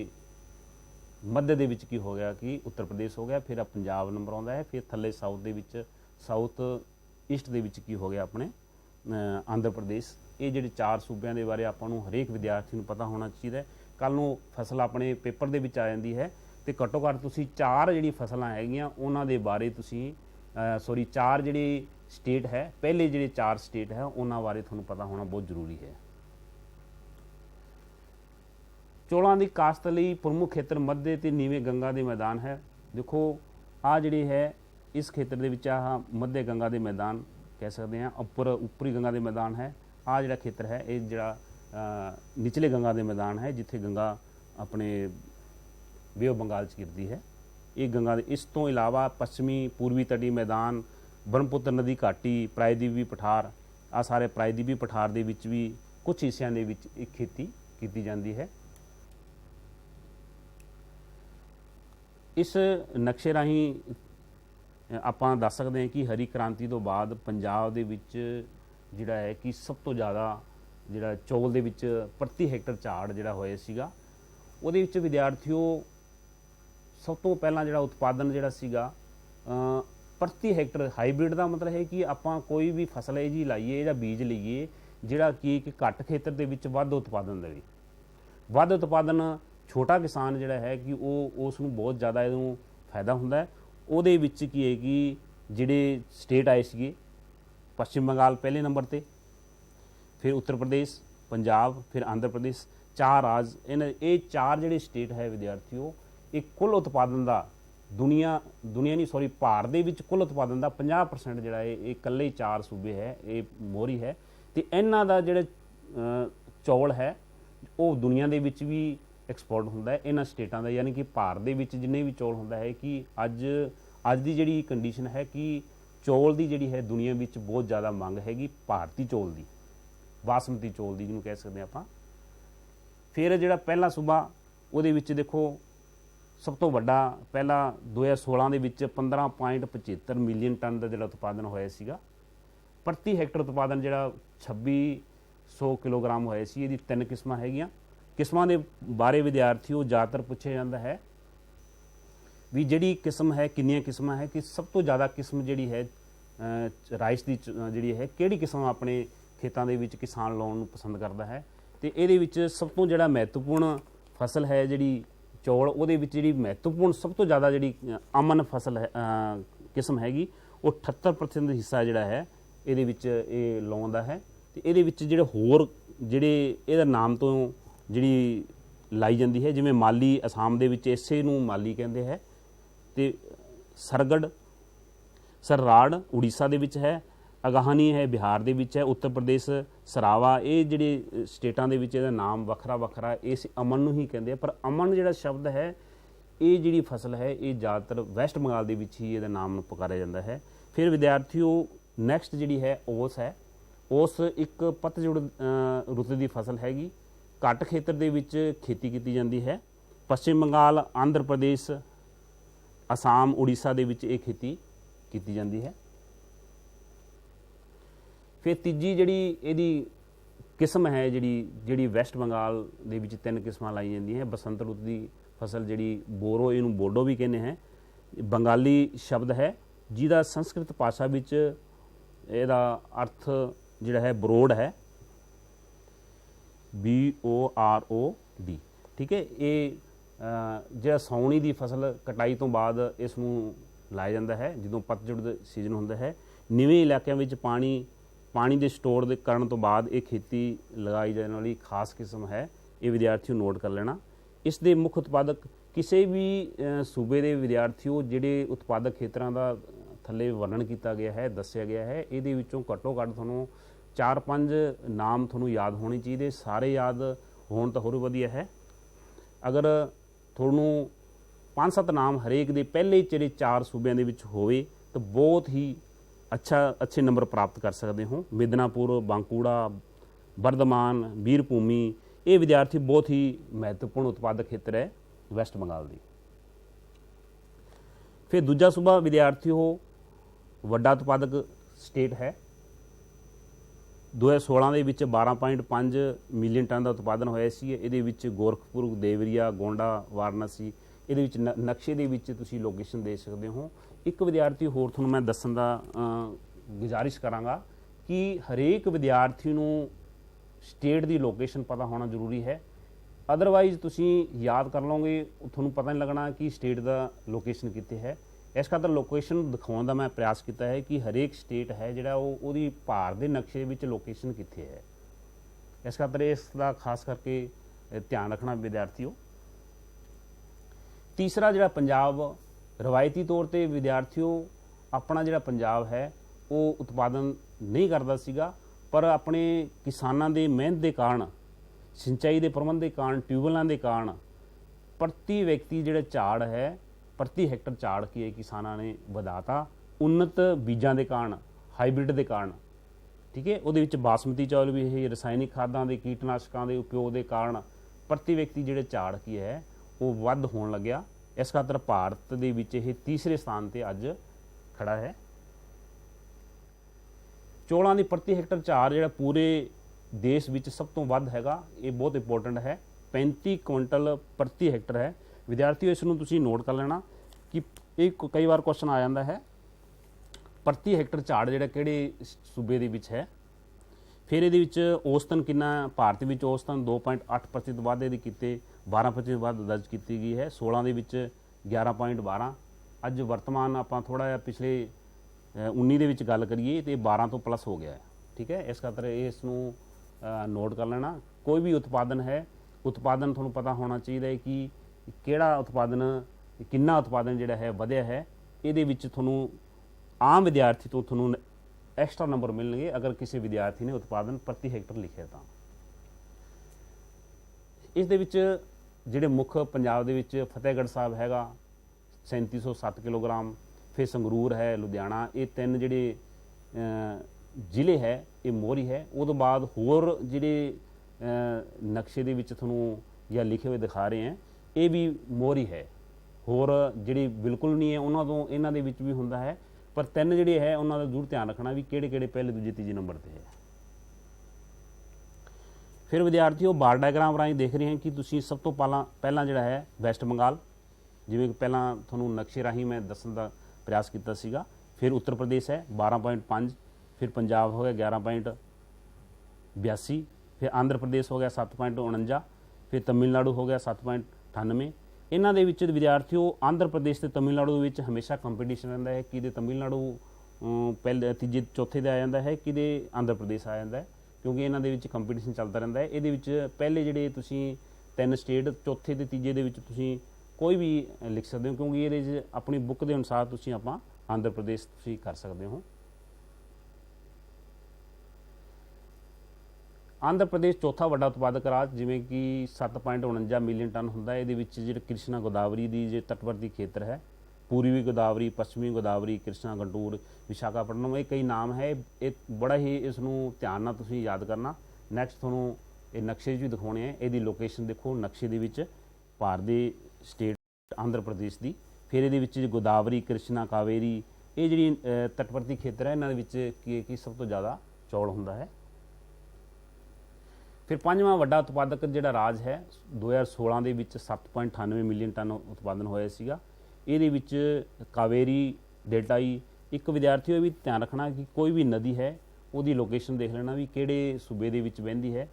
मध्य दे विच की हो गया कि उत्तर प्रदेश हो गया, फिर पंजाब नंबर आता है, फिर थले साउथ दे विच साउथ ईस्ट दे विच की हो गया अपने आंध्र प्रदेश। ये जिहड़े 4 सूबों के बारे आपां नूं हरेक विद्यार्थी नूं पता होना चाहिए। कल नूं फसल अपने पेपर दे विच आ जाती है तो घट्टो घट्ट तुसीं 4 जिहड़ी फसलां हैगियां उन्हां दे बारे तुसीं सॉरी 4 जिहड़ी स्टेट है पहले जिहड़े 4 स्टेट है उन्हां बारे तुहानूं पता होना बहुत जरूरी है। चौलों की काश्त लई प्रमुख खेत्र मध्य ते नीवें गंगा के मैदान है। देखो आ जिहड़ी है इस खेत्र के विच आह मध्य गंगा के मैदान कह सकते हैं, उपरी गंगा के मैदान है। आ जिहड़ा खेत्र है ये जिहड़ा निचले गंगा के मैदान है जिथे गंगा अपने बे ऑफ बंगाल च गिरती है। ये गंगा इस तो इलावा पश्चिमी पूर्वी तटी मैदान, ब्रह्मपुत्र नदी घाटी, प्रायद्वीपी पठार, आ सारे प्रायद्वीपी पठार दे विच भी कुछ हिस्सों के विच खेती की जाती है। इस नक्शे राही आपां दस सकते हैं कि हरी क्रांति तो बाद पंजाब दे विच जिहड़ा है कि सब तो ज़्यादा जिहड़ा चौल दे विच प्रति हैक्टर झाड़ जिहड़ा होया सीगा उहदे विच विद्यार्थियों सब तो पहला जिहड़ा उत्पादन जिहड़ा सीगा प्रति हैक्टर हाईब्रिड का मतलब है कि आपां कोई भी फसल है जी लाइए या बीज लईए जिहड़ा कि एक घट खेतर दे विच वध उत्पादन देवे। वध उत्पादन छोटा किसान जिहड़ा है कि वो उसनूं बहुत ज़्यादा इहनूं फायदा हुंदा है। उहदे विच की है कि जिहड़े स्टेट आए सीगे पश्चिम बंगाल पहले नंबर ते, फिर उत्तर प्रदेश, पंजाब, फिर आंध्र प्रदेश, 4 राज ये 4 जिहड़े स्टेट है विद्यार्थियों एक कुल उत्पादन का दुनिया नहीं सॉरी भारत दे विच कुल उत्पादन का 50% जिहड़ा है ये कल्ले 4 सूबे है ये मोहरी है। तो इन्हां दा जिहड़ा चौल है वो दुनिया दे विच भी एक्सपोर्ट होंदा है इन्हां स्टेटां दा, यानी कि भारत दे विच जिन्ने भी चौल होंदा है कि अज दी जिहड़ी कंडीशन है कि चौल दी जिहड़ी है दुनिया विच बहुत ज़्यादा मंग हैगी भारती चौल दी, बासमती चौल दी जिन्होंने कह सकते हैं आपां। फिर जिहड़ा पहला सूबा उहदे विच देखो सब तो वड्डा पहला 2016 दे विच 15.75 मिलियन टन का जिहड़ा उत्पादन होया सीगा। प्रति हैक्टर उत्पादन जिहड़ा 2600 किलोग्राम होया सी। इहदी 3 किस्मां हैगियां। किस्मां दे बारे विद्यार्थियों ज़्यादातर पूछा जाता है भी जिहड़ी किस्म है कितनियां किस्मां है कि सब तो ज़्यादा किस्म जिहड़ी है राइस की जिहड़ी है किहड़ी किस्म अपने खेतों के विच किसान लाउण नूं पसंद करता है। तो ये विच सब तो जिहड़ा महत्वपूर्ण फसल है जिहड़ी चौल उहदे विच जिहड़ी महत्वपूर्ण सब तो ज़्यादा जिहड़ी अमन फसल है किस्म हैगी वो 78% हिस्सा जिहड़ा है इहदे विच ये लाउंदा है। तो इहदे विच जिहड़े होर जिहड़े इहदा नाम तो जिहड़ी लाई जाती है जिवें माली, असाम दे विच इसे नूं माली कहंदे है, ਤੇ ਸਰਗੜ ਸਰਰਾੜ ਉੜੀਸਾ ਦੇ ਵਿੱਚ ਹੈ, ਅਗਾਹਨੀ ਹੈ ਬਿਹਾਰ ਦੇ ਵਿੱਚ ਹੈ, ਉੱਤਰ ਪ੍ਰਦੇਸ਼ ਸਰਾਵਾ। ਇਹ ਜਿਹੜੇ ਸਟੇਟਾਂ ਦੇ ਵਿੱਚ ਇਹਦਾ ਨਾਮ ਵੱਖਰਾ ਵੱਖਰਾ, ਇਸ ਅਮਨ ਨੂੰ ਹੀ ਕਹਿੰਦੇ ਆ। ਪਰ ਅਮਨ ਜਿਹੜਾ ਸ਼ਬਦ ਹੈ, ਇਹ ਜਿਹੜੀ ਫਸਲ ਹੈ ਇਹ ਜ਼ਿਆਦਾਤਰ ਵੈਸਟ ਬੰਗਾਲ ਦੇ ਵਿੱਚ ਹੀ ਇਹਦਾ ਨਾਮ ਪੁਕਾਰਿਆ ਜਾਂਦਾ ਹੈ। ਫਿਰ ਵਿਦਿਆਰਥੀਓ ਨੈਕਸਟ ਜਿਹੜੀ ਹੈ ਓਸ ਹੈ। ਓਸ ਇੱਕ ਪਤਝੜ ਰੁੱਤ ਦੀ ਫਸਲ ਹੈਗੀ, ਘੱਟ ਖੇਤਰ ਦੇ ਵਿੱਚ ਖੇਤੀ ਕੀਤੀ ਜਾਂਦੀ ਹੈ। ਪੱਛਮੀ ਬੰਗਾਲ, ਆਂਧਰ ਪ੍ਰਦੇਸ਼, ਅਸਾਮ, ਉੜੀਸਾ ਦੇ ਵਿੱਚ ਇਹ ਖੇਤੀ ਕੀਤੀ ਜਾਂਦੀ ਹੈ। ਫਿਰ ਤੀਜੀ ਜਿਹੜੀ ਇਹਦੀ ਕਿਸਮ ਹੈ, ਜਿਹੜੀ ਵੈਸਟ ਬੰਗਾਲ ਦੇ ਵਿੱਚ 3 ਕਿਸਮਾਂ ਲਾਈ ਜਾਂਦੀਆਂ ਹੈ। ਬਸੰਤ ਰੁੱਤ ਦੀ ਫਸਲ ਜਿਹੜੀ ਬੋਰੋ, ਇਹਨੂੰ ਬੋਡੋ ਵੀ ਕਹਿੰਦੇ ਹੈ, ਬੰਗਾਲੀ ਸ਼ਬਦ ਹੈ ਜਿਹਦਾ ਸੰਸਕ੍ਰਿਤ ਭਾਸ਼ਾ ਵਿੱਚ ਇਹਦਾ ਅਰਥ ਜਿਹੜਾ ਹੈ ਬਰੋਡ ਹੈ, BOROD। ਠੀਕ ਹੈ। ਇਹ ਜਿਹੜਾ ਸਾਉਣੀ ਦੀ ਫਸਲ ਕਟਾਈ ਤੋਂ ਬਾਅਦ ਇਸ ਨੂੰ ਲਾਇਆ ਜਾਂਦਾ ਹੈ ਜਦੋਂ ਪਤਝੜ ਦਾ ਸੀਜ਼ਨ ਹੁੰਦਾ ਹੈ। ਨੀਵੇਂ ਇਲਾਕਿਆਂ ਵਿੱਚ ਪਾਣੀ ਦੇ ਸਟੋਰ ਦੇ ਕਰਨ ਤੋਂ ਬਾਅਦ ਇਹ ਖੇਤੀ ਲਗਾਈ ਜਾਣ ਵਾਲੀ ਖਾਸ ਕਿਸਮ ਹੈ। ਇਹ ਵਿਦਿਆਰਥੀਓ ਨੋਟ ਕਰ ਲੈਣਾ। ਇਸ ਦੇ ਮੁੱਖ ਉਤਪਾਦਕ ਕਿਸੇ ਵੀ ਸੂਬੇ ਦੇ ਵਿਦਿਆਰਥੀਓ ਜਿਹੜੇ ਉਤਪਾਦਕ ਖੇਤਰਾਂ ਦਾ ਥੱਲੇ ਵਰਣਨ ਕੀਤਾ ਗਿਆ ਹੈ, ਦੱਸਿਆ ਗਿਆ ਹੈ, ਇਹਦੇ ਵਿੱਚੋਂ ਘੱਟੋ ਘੱਟ ਤੁਹਾਨੂੰ 4-5 ਨਾਮ ਤੁਹਾਨੂੰ ਯਾਦ ਹੋਣੇ ਚਾਹੀਦੇ। ਸਾਰੇ ਯਾਦ ਹੋਣ ਤਾਂ ਹੋਰ ਵਧੀਆ ਹੈ। ਅਗਰ ਤੁਹਾਨੂੰ 5-7 ਨਾਮ ਹਰੇਕ ਦੇ ਪਹਿਲੇ ਜਿਹੜੇ 4 ਸੂਬਿਆਂ ਦੇ ਵਿੱਚ ਹੋਵੇ ਤਾਂ ਬਹੁਤ ਹੀ ਅੱਛੇ ਨੰਬਰ ਪ੍ਰਾਪਤ ਕਰ ਸਕਦੇ ਹੋ। ਮਿਦਨਾਪੁਰ, ਬਾਂਕੂੜਾ, ਬਰਧਮਾਨ, ਬੀਰਭੂਮੀ, ਇਹ ਵਿਦਿਆਰਥੀ ਬਹੁਤ ਹੀ ਮਹੱਤਵਪੂਰਨ ਉਤਪਾਦਕ ਖੇਤਰ ਹੈ ਵੈਸਟ ਬੰਗਾਲ ਦੀ। ਫਿਰ ਦੂਜਾ ਸੂਬਾ ਵਿਦਿਆਰਥੀਓ ਵੱਡਾ ਉਤਪਾਦਕ ਸਟੇਟ ਹੈ। 2016 ਦੇ ਵਿੱਚ 12.5 ਮਿਲੀਅਨ ਟਨ ਦਾ ਉਤਪਾਦਨ ਹੋਇਆ ਸੀ। ਇਹਦੇ ਵਿੱਚ ਗੋਰਖਪੁਰ, ਦੇਵਰੀਆ, ਗੋਂਡਾ, ਵਾਰਾਣਸੀ, ਇਹਦੇ ਵਿੱਚ ਨਕਸ਼ੇ ਦੇ ਵਿੱਚ ਤੁਸੀਂ ਲੋਕੇਸ਼ਨ ਦੇ ਸਕਦੇ ਹੋ। ਇੱਕ ਵਿਦਿਆਰਥੀ ਹੋਰ ਤੁਹਾਨੂੰ ਮੈਂ ਦੱਸਣ ਦਾ ਗੁਜ਼ਾਰਿਸ਼ ਕਰਾਂਗਾ ਕਿ ਹਰੇਕ ਵਿਦਿਆਰਥੀ ਨੂੰ ਸਟੇਟ ਦੀ ਲੋਕੇਸ਼ਨ ਪਤਾ ਹੋਣਾ ਜ਼ਰੂਰੀ ਹੈ। ਅਦਰਵਾਈਜ਼ ਤੁਸੀਂ ਯਾਦ ਕਰ ਲਓਗੇ, ਤੁਹਾਨੂੰ ਪਤਾ ਨਹੀਂ ਲੱਗਣਾ ਕਿ ਸਟੇਟ ਦਾ ਲੋਕੇਸ਼ਨ ਕਿੱਥੇ ਹੈ। ਇਸ ਖਾਤਰ ਲੋਕੇਸ਼ਨ ਦਿਖਾਉਣ ਦਾ ਮੈਂ ਪ੍ਰਯਾਸ ਕੀਤਾ ਹੈ ਕਿ ਹਰੇਕ ਸਟੇਟ ਹੈ ਜਿਹੜਾ ਉਹਦੀ ਭਾਰਤ ਦੇ ਨਕਸ਼ੇ ਵਿੱਚ ਲੋਕੇਸ਼ਨ ਕਿੱਥੇ ਹੈ। ਇਸ ਖਾਤਰ ਇਸ ਦਾ ਖਾਸ ਕਰਕੇ ਧਿਆਨ ਰੱਖਣਾ ਵਿਦਿਆਰਥੀਓ। ਤੀਸਰਾ ਜਿਹੜਾ ਪੰਜਾਬ, ਰਵਾਇਤੀ ਤੌਰ 'ਤੇ ਵਿਦਿਆਰਥੀਓ ਆਪਣਾ ਜਿਹੜਾ ਪੰਜਾਬ ਹੈ ਉਹ ਉਤਪਾਦਨ ਨਹੀਂ ਕਰਦਾ ਸੀਗਾ, ਪਰ ਆਪਣੇ ਕਿਸਾਨਾਂ ਦੇ ਮਿਹਨਤ ਦੇ ਕਾਰਨ, ਸਿੰਚਾਈ ਦੇ ਪ੍ਰਬੰਧ ਦੇ ਕਾਰਨ, ਟਿਊਬਵੈੱਲਾਂ ਦੇ ਕਾਰਨ ਪ੍ਰਤੀ ਵਿਅਕਤੀ ਜਿਹੜਾ ਝਾੜ ਹੈ, ਪ੍ਰਤੀ ਹੈਕਟਰ ਝਾੜ ਕੀ ਹੈ ਕਿਸਾਨਾਂ ਨੇ ਵਧਾਤਾ। ਉન્નਤ ਬੀਜਾਂ ਦੇ ਕਾਰਨ, ਹਾਈਬ੍ਰਿਡ ਦੇ ਕਾਰਨ। ਠੀਕ ਹੈ। ਉਹਦੇ ਵਿੱਚ ਬਾਸਮਤੀ ਚਾਵਲ ਵੀ ਇਹ ਰਸਾਇਣਿਕ ਖਾਦਾਂ ਦੇ, ਕੀਟਨਾਸ਼ਕਾਂ ਦੇ ਉਪਯੋਗ ਦੇ ਕਾਰਨ ਪ੍ਰਤੀ ਵਿਅਕਤੀ ਜਿਹੜੇ ਝਾੜ ਕੀ ਹੈ ਉਹ ਵੱਧ ਹੋਣ ਲੱਗਿਆ। ਇਸ ਖਾਤਰ ਭਾਰਤ ਦੇ ਵਿੱਚ ਇਹ ਤੀਸਰੇ ਸਥਾਨ 'ਤੇ ਅੱਜ ਖੜਾ ਹੈ। ਚੌਲਾਂ ਦੀ ਪ੍ਰਤੀ ਹੈਕਟਰ ਝਾੜ ਜਿਹੜਾ ਪੂਰੇ ਦੇਸ਼ ਵਿੱਚ ਸਭ ਤੋਂ ਵੱਧ ਹੈਗਾ, ਇਹ ਬਹੁਤ ਇੰਪੋਰਟੈਂਟ ਹੈ। 35 ਕੁਇੰਟਲ ਪ੍ਰਤੀ ਹੈਕਟਰ ਹੈ। ਵਿਦਿਆਰਥੀਓ ਇਸ ਨੂੰ ਤੁਸੀਂ ਨੋਟ ਕਰ ਲੈਣਾ ਕਿ ਇਹ ਕਈ ਵਾਰ ਕੁਐਸਚਨ ਆ ਜਾਂਦਾ ਹੈ ਪ੍ਰਤੀ ਹੈਕਟਰ ਝਾੜ ਜਿਹੜਾ ਕਿਹੜੇ ਸੂਬੇ ਦੇ ਵਿੱਚ ਹੈ। ਫਿਰ ਇਹਦੇ ਵਿੱਚ ਔਸਤਨ ਕਿੰਨਾ, ਭਾਰਤ ਵਿੱਚ ਔਸਤਨ 2.8% ਵਾਧੇ ਦੀ ਕੀਤੇ, 12% ਵੱਧ ਦਰਜ ਕੀਤੀ ਗਈ ਹੈ। 16 ਦੇ ਵਿੱਚ 11.12। ਅੱਜ ਵਰਤਮਾਨ ਆਪਾਂ ਥੋੜ੍ਹਾ ਜਿਹਾ ਪਿਛਲੇ 19 ਦੇ ਵਿੱਚ ਗੱਲ ਕਰੀਏ ਤਾਂ 12 ਤੋਂ ਪਲੱਸ ਹੋ ਗਿਆ ਹੈ। ਠੀਕ ਹੈ। ਇਸ ਖਾਤਰ ਇਸ ਨੂੰ ਨੋਟ ਕਰ ਲੈਣਾ। ਕੋਈ ਵੀ ਉਤਪਾਦਨ ਹੈ, ਉਤਪਾਦਨ ਤੁਹਾਨੂੰ ਪਤਾ ਹੋਣਾ ਚਾਹੀਦਾ ਹੈ ਕਿ ਕਿਹੜਾ ਉਤਪਾਦਨ, ਕਿੰਨਾ ਉਤਪਾਦਨ ਜਿਹੜਾ ਹੈ ਵਧਿਆ ਹੈ। ਇਹਦੇ ਵਿੱਚ ਤੁਹਾਨੂੰ ਆਮ ਵਿਦਿਆਰਥੀ ਤੋਂ ਤੁਹਾਨੂੰ ਐਕਸਟਰਾ ਨੰਬਰ ਮਿਲਣਗੇ ਅਗਰ ਕਿਸੇ ਵਿਦਿਆਰਥੀ ਨੇ ਉਤਪਾਦਨ ਪ੍ਰਤੀ ਹੈਕਟਰ ਲਿਖਿਆ ਤਾਂ। ਇਸ ਦੇ ਵਿੱਚ ਜਿਹੜੇ ਮੁੱਖ ਪੰਜਾਬ ਦੇ ਵਿੱਚ ਫਤਿਹਗੜ੍ਹ ਸਾਹਿਬ ਹੈਗਾ 3707 ਕਿਲੋਗ੍ਰਾਮ, ਫਿਰ ਸੰਗਰੂਰ ਹੈ, ਲੁਧਿਆਣਾ, ਇਹ 3 ਜਿਹੜੇ ਜ਼ਿਲ੍ਹੇ ਹੈ ਇਹ ਮੋਹਰੀ ਹੈ। ਉਹ ਤੋਂ ਬਾਅਦ ਹੋਰ ਜਿਹੜੇ ਨਕਸ਼ੇ ਦੇ ਵਿੱਚ ਤੁਹਾਨੂੰ ਜਾਂ ਲਿਖੇ ਹੋਏ ਦਿਖਾ ਰਹੇ ਹੈ ਇਹ ਵੀ ਮੋਹਰੀ ਹੈ। ਹੋਰ ਜਿਹੜੀ ਬਿਲਕੁਲ ਨਹੀਂ ਹੈ ਉਹਨਾਂ ਤੋਂ ਇਹਨਾਂ ਦੇ ਵਿੱਚ ਵੀ ਹੁੰਦਾ ਹੈ, ਪਰ 3 ਜਿਹੜੇ ਹੈ ਉਹਨਾਂ ਦਾ ਜ਼ਰੂਰ ਧਿਆਨ ਰੱਖਣਾ ਵੀ ਕਿਹੜੇ ਕਿਹੜੇ ਪਹਿਲੇ, ਦੂਜੇ, ਤੀਜੇ ਨੰਬਰ 'ਤੇ ਹੈ। ਫਿਰ ਵਿਦਿਆਰਥੀਓ ਬਾਰ ਡਾਇਗਰਾਮ ਰਾਹੀਂ ਦੇਖ ਰਹੇ ਹਾਂ ਕਿ ਤੁਸੀਂ ਸਭ ਤੋਂ ਪਹਿਲਾਂ ਜਿਹੜਾ ਹੈ ਵੈਸਟ ਬੰਗਾਲ, ਜਿਵੇਂ ਕਿ ਪਹਿਲਾਂ ਤੁਹਾਨੂੰ ਨਕਸ਼ੇ ਰਾਹੀਂ ਮੈਂ ਦੱਸਣ ਦਾ ਪ੍ਰਯਾਸ ਕੀਤਾ ਸੀਗਾ। ਫਿਰ ਉੱਤਰ ਪ੍ਰਦੇਸ਼ ਹੈ 12.5, ਫਿਰ ਪੰਜਾਬ ਹੋ ਗਿਆ 11.82, ਫਿਰ ਆਂਧਰ ਪ੍ਰਦੇਸ਼ ਹੋ ਗਿਆ 7.49, ਫਿਰ ਤਮਿਲਨਾਡੂ ਹੋ ਗਿਆ 7.98। ਇਹਨਾਂ ਦੇ ਵਿੱਚ ਵਿਦਿਆਰਥੀਓ ਆਂਧਰ ਪ੍ਰਦੇਸ਼ ਅਤੇ ਤਮਿਲਨਾਡੂ ਵਿੱਚ ਹਮੇਸ਼ਾ ਕੰਪੀਟੀਸ਼ਨ ਰਹਿੰਦਾ ਹੈ। ਕਿਤੇ ਤਮਿਲਨਾਡੂ ਪਹਿਲੇ, ਤੀਜੇ, ਚੌਥੇ 'ਤੇ ਆ ਜਾਂਦਾ ਹੈ, ਕਿਤੇ ਆਂਧਰ ਪ੍ਰਦੇਸ਼ ਆ ਜਾਂਦਾ ਹੈ, ਕਿਉਂਕਿ ਇਹਨਾਂ ਦੇ ਵਿੱਚ ਕੰਪੀਟੀਸ਼ਨ ਚੱਲਦਾ ਰਹਿੰਦਾ ਹੈ। ਇਹਦੇ ਵਿੱਚ ਪਹਿਲੇ ਜਿਹੜੇ ਤੁਸੀਂ 3 ਸਟੇਟ, ਚੌਥੇ ਅਤੇ ਤੀਜੇ ਦੇ ਵਿੱਚ ਤੁਸੀਂ कोई भी लिख सकते हो, क्योंकि ये अपनी बुक के अनुसार तुसीं आपां आंध्र प्रदेश तुसीं कर सकते हो। आंध्र प्रदेश चौथा वड्डा उत्पादक राज, जिमें कि 7.49 मिलियन टन होंदा है। इहदे विच जिहड़े कृष्णा गोदावरी दी जे तटवर्ती खेत्र है, पूर्वी गोदावरी, पश्चिमी गोदावरी, कृष्णा, गंटूर, विशाखापट्टनम, ये कई नाम है। ये बड़ा ही इसनूं ध्यान नाल तुसीं याद करना। नैक्सट तुहानूं ये नक्शे 'च भी दिखाने हैं। इहदी लोकेशन देखो नक्शे दे विच, भारत दी स्टेट आंध्र प्रदेश दी। फिर इहदे विच गोदावरी, कृष्णा, कावेरी, ये जिहड़ी तटवर्ती खेत्र है, इन्हां दे विच की सब तो ज़्यादा चौल हुंदा है। फिर पंजवां वड्डा उत्पादक जिहड़ा राज है 2016 ਦੇ ਵਿੱਚ 7.98 ਮਿਲੀਅਨ ਟਨ ਉਤਪਾਦਨ ਹੋਇਆ ਸੀਗਾ। ਇਹਦੇ ਵਿੱਚ ਕਾਵੇਰੀ ਡੈਲਟਾ ਹੀ। ਇੱਕ ਵਿਦਿਆਰਥੀ ਇਹ ਵੀ ਧਿਆਨ ਰੱਖਣਾ ਕਿ ਕੋਈ ਵੀ ਨਦੀ ਹੈ ਉਹਦੀ ਲੋਕੇਸ਼ਨ ਦੇਖ ਲੈਣਾ ਵੀ ਕਿਹੜੇ ਸੂਬੇ ਦੇ ਵਿੱਚ ਵਹਿੰਦੀ ਹੈ।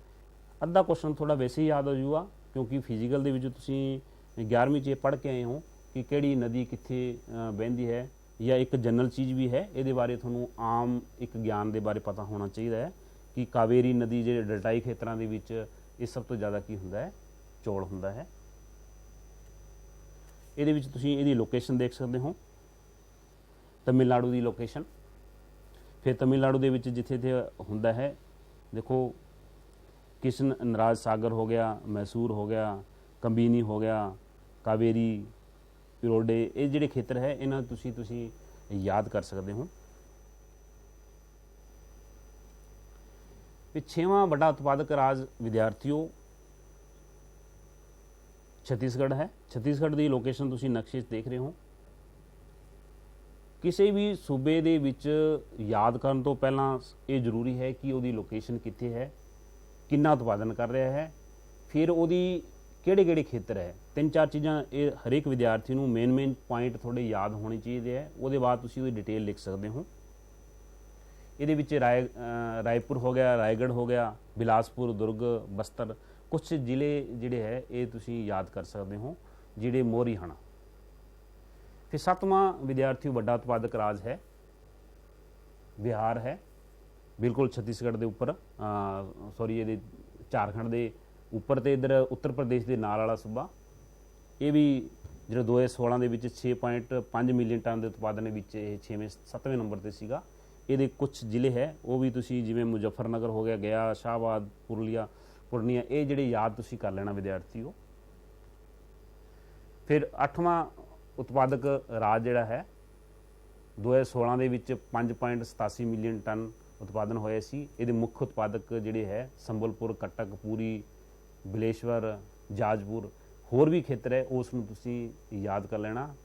ਅੱਧਾ ਕੁਐਸਚਨ ਥੋੜਾ ਵੈਸੇ ਹੀ ਯਾਦ ਹੋ ਜਾਊਗਾ, ਕਿਉਂਕਿ ਫਿਜ਼ੀਕਲ ਦੇ ਵਿੱਚ ਤੁਸੀਂ 11ਵੀਂ 'ਚ ਪੜ੍ਹ ਕੇ ਆਏ ਹੋ ਕਿ ਕਿਹੜੀ ਨਦੀ ਕਿੱਥੇ ਵਹਿੰਦੀ ਹੈ, ਜਾਂ ਇੱਕ ਜਨਰਲ ਚੀਜ਼ ਵੀ ਹੈ, ਇਹਦੇ ਬਾਰੇ ਤੁਹਾਨੂੰ ਆਮ ਇੱਕ ਗਿਆਨ ਦੇ ਬਾਰੇ ਪਤਾ ਹੋਣਾ ਚਾਹੀਦਾ ਹੈ कि कावेरी नदी जो डेल्टाई खेत्रों के विच ये सब तो ज़्यादा की होंदा है, चौल होंदा है। ये तुसीं इहदी लोकेशन देख सकते हो, तमिलनाडु की लोकेशन। फिर तमिलनाडु के विच जिथे जिथे होंदा है, देखो कृष्ण नराज सागर हो गया, मैसूर हो गया, कंबीनी हो गया, कावेरी, इरोडे, ये जिहड़े खेत्र है इन्हां तुसीं याद कर सकते हो। छेवां वड्डा उत्पादक राज विद्यार्थियों छत्तीसगढ़ है। छत्तीसगढ़ की लोकेशन तुसीं नक्शे देख रहे हो। किसी भी सूबे दे विच याद करन तो पहला ये जरूरी है कि उहदी लोकेशन कित्थे है, किन्ना उत्पादन कर रहा है, फिर उहदी किहड़े किहड़े खेत्र है। 3-4 चीज़ां ये हरेक विद्यार्थी नूं मेन पॉइंट थोड़े याद होने चाहिए है। उहदे बाद तुसीं उहदी डिटेल लिख सकते हो। ਇਹਦੇ ਵਿੱਚ ਰਾਏਪੁਰ ਹੋ ਗਿਆ, ਰਾਏਗढ़ ਹੋ ਗਿਆ, ਬਿਲਾਸਪੁਰ, ਦੁਰਗ, ਬਸਤਰ, ਕੁਛ ਜ਼ਿਲ੍ਹੇ ਜਿਹੜੇ ਹੈ ਇਹ ਤੁਸੀਂ ਯਾਦ ਕਰ ਸਕਦੇ ਹੋ ਜਿਹੜੇ ਮੋਹਰੀ ਹਨ। ਫਿਰ 7ਵਾਂ ਵਿਦਿਆਰਥੀ ਵੱਡਾ ਉਤਪਾਦਕ ਰਾਜ ਹੈ ਬਿਹਾਰ ਹੈ, ਬਿਲਕੁਲ ਛੱਤੀਸਗੜ੍ਹ ਦੇ ਉੱਪਰ, ਸੌਰੀ ਇਹਦੇ ਝਾਰਖੰਡ ਦੇ ਉੱਪਰ, ਤੇ ਇਧਰ ਉੱਤਰ ਪ੍ਰਦੇਸ਼ ਦੇ ਨਾਲ ਵਾਲਾ ਸੂਬਾ। ਇਹ ਵੀ ਜਿਹੜਾ 2016 ਦੇ ਵਿੱਚ 6.5 ਮਿਲੀਅਨ ਟਨ ਦੇ ਉਤਪਾਦਨ ਵਿੱਚ ਇਹ 7ਵੇਂ ਨੰਬਰ ਤੇ ਸੀਗਾ। ਇਹਦੇ ਕੁਛ ਜ਼ਿਲ੍ਹੇ ਹੈ ਉਹ ਵੀ ਤੁਸੀਂ ਜਿਵੇਂ ਮੁਜ਼ੱਫਰਨਗਰ ਹੋ ਗਿਆ, ਗਿਆ, ਸ਼ਾਹਬਾਦ, ਪੁਰਨੀਆ, ਇਹ ਜਿਹੜੇ ਯਾਦ ਤੁਸੀਂ ਕਰ ਲੈਣਾ ਵਿਦਿਆਰਥੀਓ। ਫਿਰ 8ਵਾਂ ਉਤਪਾਦਕ ਰਾਜ ਜਿਹੜਾ ਹੈ 2016 ਦੇ ਵਿੱਚ 5.87 ਮਿਲੀਅਨ ਟਨ ਉਤਪਾਦਨ ਹੋਇਆ ਸੀ। ਇਹਦੇ ਮੁੱਖ ਉਤਪਾਦਕ ਜਿਹੜੇ ਹੈ ਸੰਬਲਪੁਰ, ਕਟਕ, ਪੂਰੀ, ਬਿਲੇਸ਼ਵਰ, ਜਾਜਪੁਰ, ਹੋਰ ਵੀ ਖੇਤਰ ਹੈ ਉਸ ਨੂੰ ਤੁਸੀਂ ਯਾਦ ਕਰ ਲੈਣਾ।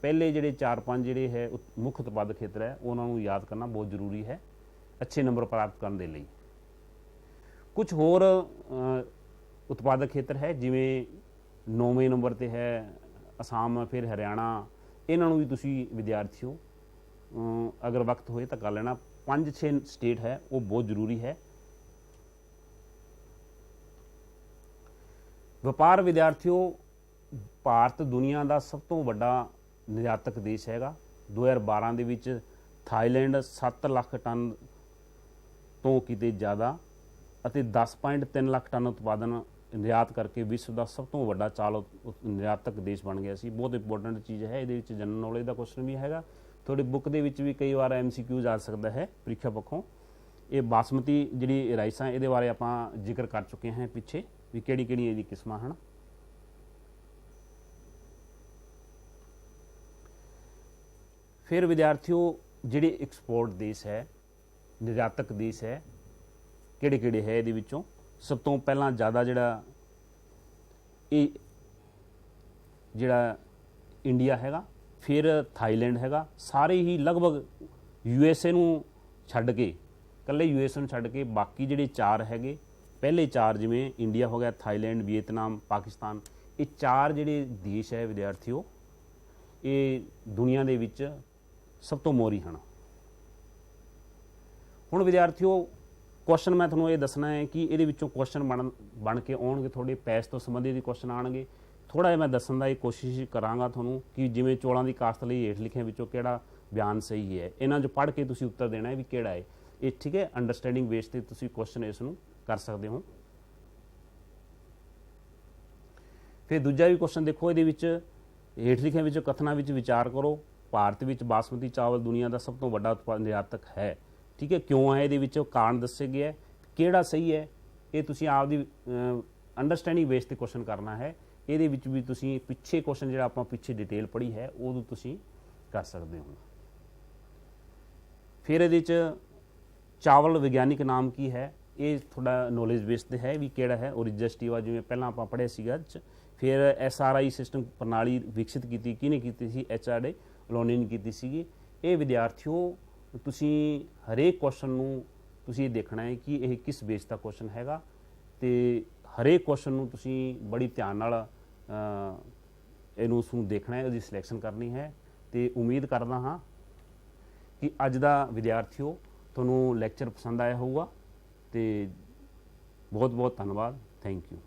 पहले ਜਿਹੜੇ 4-5 ਜਿਹੜੇ ਹੈ ਮੁੱਖ ਉਤਪਾਦਕ ਖੇਤਰ ਹੈ ਉਹਨਾਂ ਨੂੰ ਯਾਦ ਕਰਨਾ ਬਹੁਤ ਜ਼ਰੂਰੀ ਹੈ ਅੱਛੇ ਨੰਬਰ ਪ੍ਰਾਪਤ ਕਰਨ ਦੇ ਲਈ। ਕੁਝ ਹੋਰ ਉਤਪਾਦਕ ਖੇਤਰ ਹੈ ਜਿਵੇਂ 9ਵੇਂ ਨੰਬਰ ਤੇ ਹੈ ਅਸਾਮ, ਫਿਰ ਹਰਿਆਣਾ। ਇਹਨਾਂ ਨੂੰ ਵੀ ਤੁਸੀਂ ਵਿਦਿਆਰਥੀਓ ਅਗਰ ਵਕਤ ਹੋਏ ਤਾਂ ਕਰ ਲੈਣਾ। 5-6 ਸਟੇਟ ਹੈ ਉਹ ਬਹੁਤ ਜ਼ਰੂਰੀ ਹੈ। ਵਪਾਰ ਵਿਦਿਆਰਥੀਓ, ਭਾਰਤ ਦੁਨੀਆ ਦਾ ਸਭ ਤੋਂ ਵੱਡਾ ਨਿਰਯਾਤਕ ਦੇਸ਼ ਹੈਗਾ। 2012 ਦੇ ਵਿੱਚ ਥਾਈਲੈਂਡ 7 ਲੱਖ ਟਨ ਤੋਂ ਕਿਤੇ ਜ਼ਿਆਦਾ ਅਤੇ 10.3 ਲੱਖ ਟਨ ਉਤਪਾਦਨ ਨਿਰਯਾਤ ਕਰਕੇ ਵਿਸ਼ਵ ਦਾ ਸਭ ਤੋਂ ਵੱਡਾ ਚਾਲ ਨਿਰਯਾਤਕ ਦੇਸ਼ ਬਣ ਗਿਆ ਸੀ। ਬਹੁਤ ਇੰਪੋਰਟੈਂਟ ਚੀਜ਼ ਹੈ। ਇਹਦੇ ਵਿੱਚ ਜਨਰਲ ਨੌਲੇਜ ਦਾ ਕੁਐਸਚਨ ਵੀ ਹੈਗਾ, ਤੁਹਾਡੀ ਬੁੱਕ ਦੇ ਵਿੱਚ ਵੀ ਕਈ ਵਾਰ MCQs ਆ ਸਕਦਾ ਹੈ ਪ੍ਰੀਖਿਆ ਪੱਖੋਂ। ਇਹ ਬਾਸਮਤੀ ਜਿਹੜੀ ਰਾਈਸਾਂ ਇਹਦੇ ਬਾਰੇ ਆਪਾਂ ਜ਼ਿਕਰ ਕਰ ਚੁੱਕੇ ਹਾਂ ਪਿੱਛੇ ਵੀ ਕਿਹੜੀ ਕਿਹੜੀ ਇਹਦੀ ਕਿਸਮਾਂ ਹਨ। फिर विद्यार्थियों ਜਿਹੜੇ एक्सपोर्ट देश है, निर्यातक देश है, ਕਿਹੜੇ ਕਿਹੜੇ ਹੈ ਇਹਦੇ ਵਿੱਚੋਂ। ਸਭ ਤੋਂ ਪਹਿਲਾਂ ਜ਼ਿਆਦਾ ਜਿਹੜਾ ਇੰਡੀਆ ਹੈਗਾ, ਫਿਰ ਥਾਈਲੈਂਡ ਹੈਗਾ। ਸਾਰੇ ਹੀ ਲਗਭਗ USA ਨੂੰ ਛੱਡ ਕੇ, ਇਕੱਲੇ USA ਨੂੰ ਛੱਡ ਕੇ ਬਾਕੀ ਜਿਹੜੇ 4 ਹੈਗੇ, ਪਹਿਲੇ 4 ਜਿਵੇਂ ਇੰਡੀਆ ਹੋ ਗਿਆ, ਥਾਈਲੈਂਡ, ਵੀਅਤਨਾਮ, ਪਾਕਿਸਤਾਨ, ਇਹ 4 ਜਿਹੜੇ ਦੇਸ਼ ਹੈ ਵਿਦਿਆਰਥੀਓ ਇਹ ਦੁਨੀਆ ਦੇ ਵਿੱਚ ਸਭ ਤੋਂ ਮੋਹਰੀ ਹਨ। ਹੁਣ ਵਿਦਿਆਰਥੀਓ ਕੁਐਸਚਨ ਮੈਂ ਤੁਹਾਨੂੰ ਇਹ ਦੱਸਣਾ ਹੈ ਕਿ ਇਹਦੇ ਵਿੱਚੋਂ ਕੁਐਸਚਨ ਬਣ ਕੇ ਆਉਣਗੇ, ਤੁਹਾਡੇ ਪੈਸ ਤੋਂ ਸੰਬੰਧਿਤ ਕੁਐਸਚਨ ਆਉਣਗੇ। ਥੋੜ੍ਹਾ ਜਿਹਾ ਮੈਂ ਦੱਸਣ ਦਾ ਇਹ ਕੋਸ਼ਿਸ਼ ਕਰਾਂਗਾ ਤੁਹਾਨੂੰ ਕਿ ਜਿਵੇਂ ਚੌਲਾਂ ਦੀ ਕਾਸ਼ਤ ਲਈ ਹੇਠ ਲਿਖਿਆਂ ਵਿੱਚੋਂ ਕਿਹੜਾ ਬਿਆਨ ਸਹੀ ਹੈ, ਇਹਨਾਂ 'ਚ ਪੜ੍ਹ ਕੇ ਤੁਸੀਂ ਉੱਤਰ ਦੇਣਾ ਹੈ ਵੀ ਕਿਹੜਾ ਹੈ ਇਹ। ਠੀਕ ਹੈ, ਅੰਡਰਸਟੈਂਡਿੰਗ ਬੇਸ 'ਤੇ ਤੁਸੀਂ ਕੁਐਸਚਨ ਇਸ ਨੂੰ ਕਰ ਸਕਦੇ ਹੋ। ਫਿਰ ਦੂਜਾ ਵੀ ਕੁਐਸਚਨ ਦੇਖੋ, ਇਹਦੇ ਵਿੱਚ ਹੇਠ ਲਿਖੇ ਵਿੱਚ ਕਥਨਾਂ ਵਿੱਚ ਵਿਚਾਰ ਕਰੋ। ਭਾਰਤ ਵਿੱਚ ਬਾਸਮਤੀ ਚਾਵਲ ਦੁਨੀਆ ਦਾ ਸਭ ਤੋਂ ਵੱਡਾ ਉਤਪਾਦਨ ਨਿਰਯਾਤਕ ਹੈ। ਠੀਕ ਹੈ, ਕਿਉਂ ਹੈ, ਇਹਦੇ ਵਿੱਚ ਕਾਰਨ ਦੱਸੇ ਗਿਆ, ਕਿਹੜਾ ਸਹੀ ਹੈ, ਇਹ ਤੁਸੀਂ ਆਪਦੀ ਅੰਡਰਸਟੈਂਡਿੰਗ ਬੇਸ ਤੇ ਕੁਐਸਚਨ ਕਰਨਾ ਹੈ। ਇਹਦੇ ਵਿੱਚ ਵੀ ਤੁਸੀਂ ਪਿੱਛੇ ਕੁਐਸਚਨ ਜਿਹੜਾ ਆਪਾਂ ਪਿੱਛੇ ਡਿਟੇਲ ਪੜ੍ਹੀ ਹੈ ਉਦੋਂ ਤੁਸੀਂ ਕਰ ਸਕਦੇ ਹੋ। ਫਿਰ ਇਹਦੇ 'ਚ ਚਾਵਲ ਵਿਗਿਆਨਿਕ ਨਾਮ ਕੀ ਹੈ, ਇਹ ਥੋੜਾ ਨੌਲੇਜ ਬੇਸ ਤੇ ਹੈ ਵੀ ਕਿਹੜਾ ਹੈ। ਓਰੀਜਾ ਸਟੀਵਾ ਜਿਵੇਂ ਪਹਿਲਾਂ ਆਪਾਂ ਪੜ੍ਹਿਆ ਸੀਗਾ। ਫਿਰ SRI ਸਿਸਟਮ ਪ੍ਰਣਾਲੀ ਵਿਕਸਿਤ ਕੀਤੀ ਕਿਹਨੇ ਕੀਤੀ ਸੀ, HRD ਲੋਨੀ ਨੇ ਕੀਤੀ ਸੀਗੀ। ਇਹ ਵਿਦਿਆਰਥੀਓ ਤੁਸੀਂ ਹਰੇਕ ਕੁਐਸਚਨ ਨੂੰ ਤੁਸੀਂ ਇਹ ਦੇਖਣਾ ਹੈ ਕਿ ਇਹ ਕਿਸ ਬੇਸ ਦਾ ਕੁਐਸਚਨ ਹੈਗਾ, ਤੇ ਹਰੇਕ ਕੁਐਸਚਨ ਨੂੰ ਤੁਸੀਂ ਬੜੀ ਧਿਆਨ ਨਾਲ ਇਹਨੂੰ ਉਸਨੂੰ ਦੇਖਣਾ ਹੈ, ਉਹਦੀ ਸਿਲੈਕਸ਼ਨ ਕਰਨੀ ਹੈ। ਤੇ ਉਮੀਦ ਕਰਦਾ ਹਾਂ ਕਿ ਅੱਜ ਦਾ ਵਿਦਿਆਰਥੀਓ ਤੁਹਾਨੂੰ ਲੈਕਚਰ ਪਸੰਦ ਆਇਆ ਹੋਊਗਾ। ਤੇ ਬਹੁਤ ਬਹੁਤ ਧੰਨਵਾਦ, ਥੈਂਕ ਯੂ।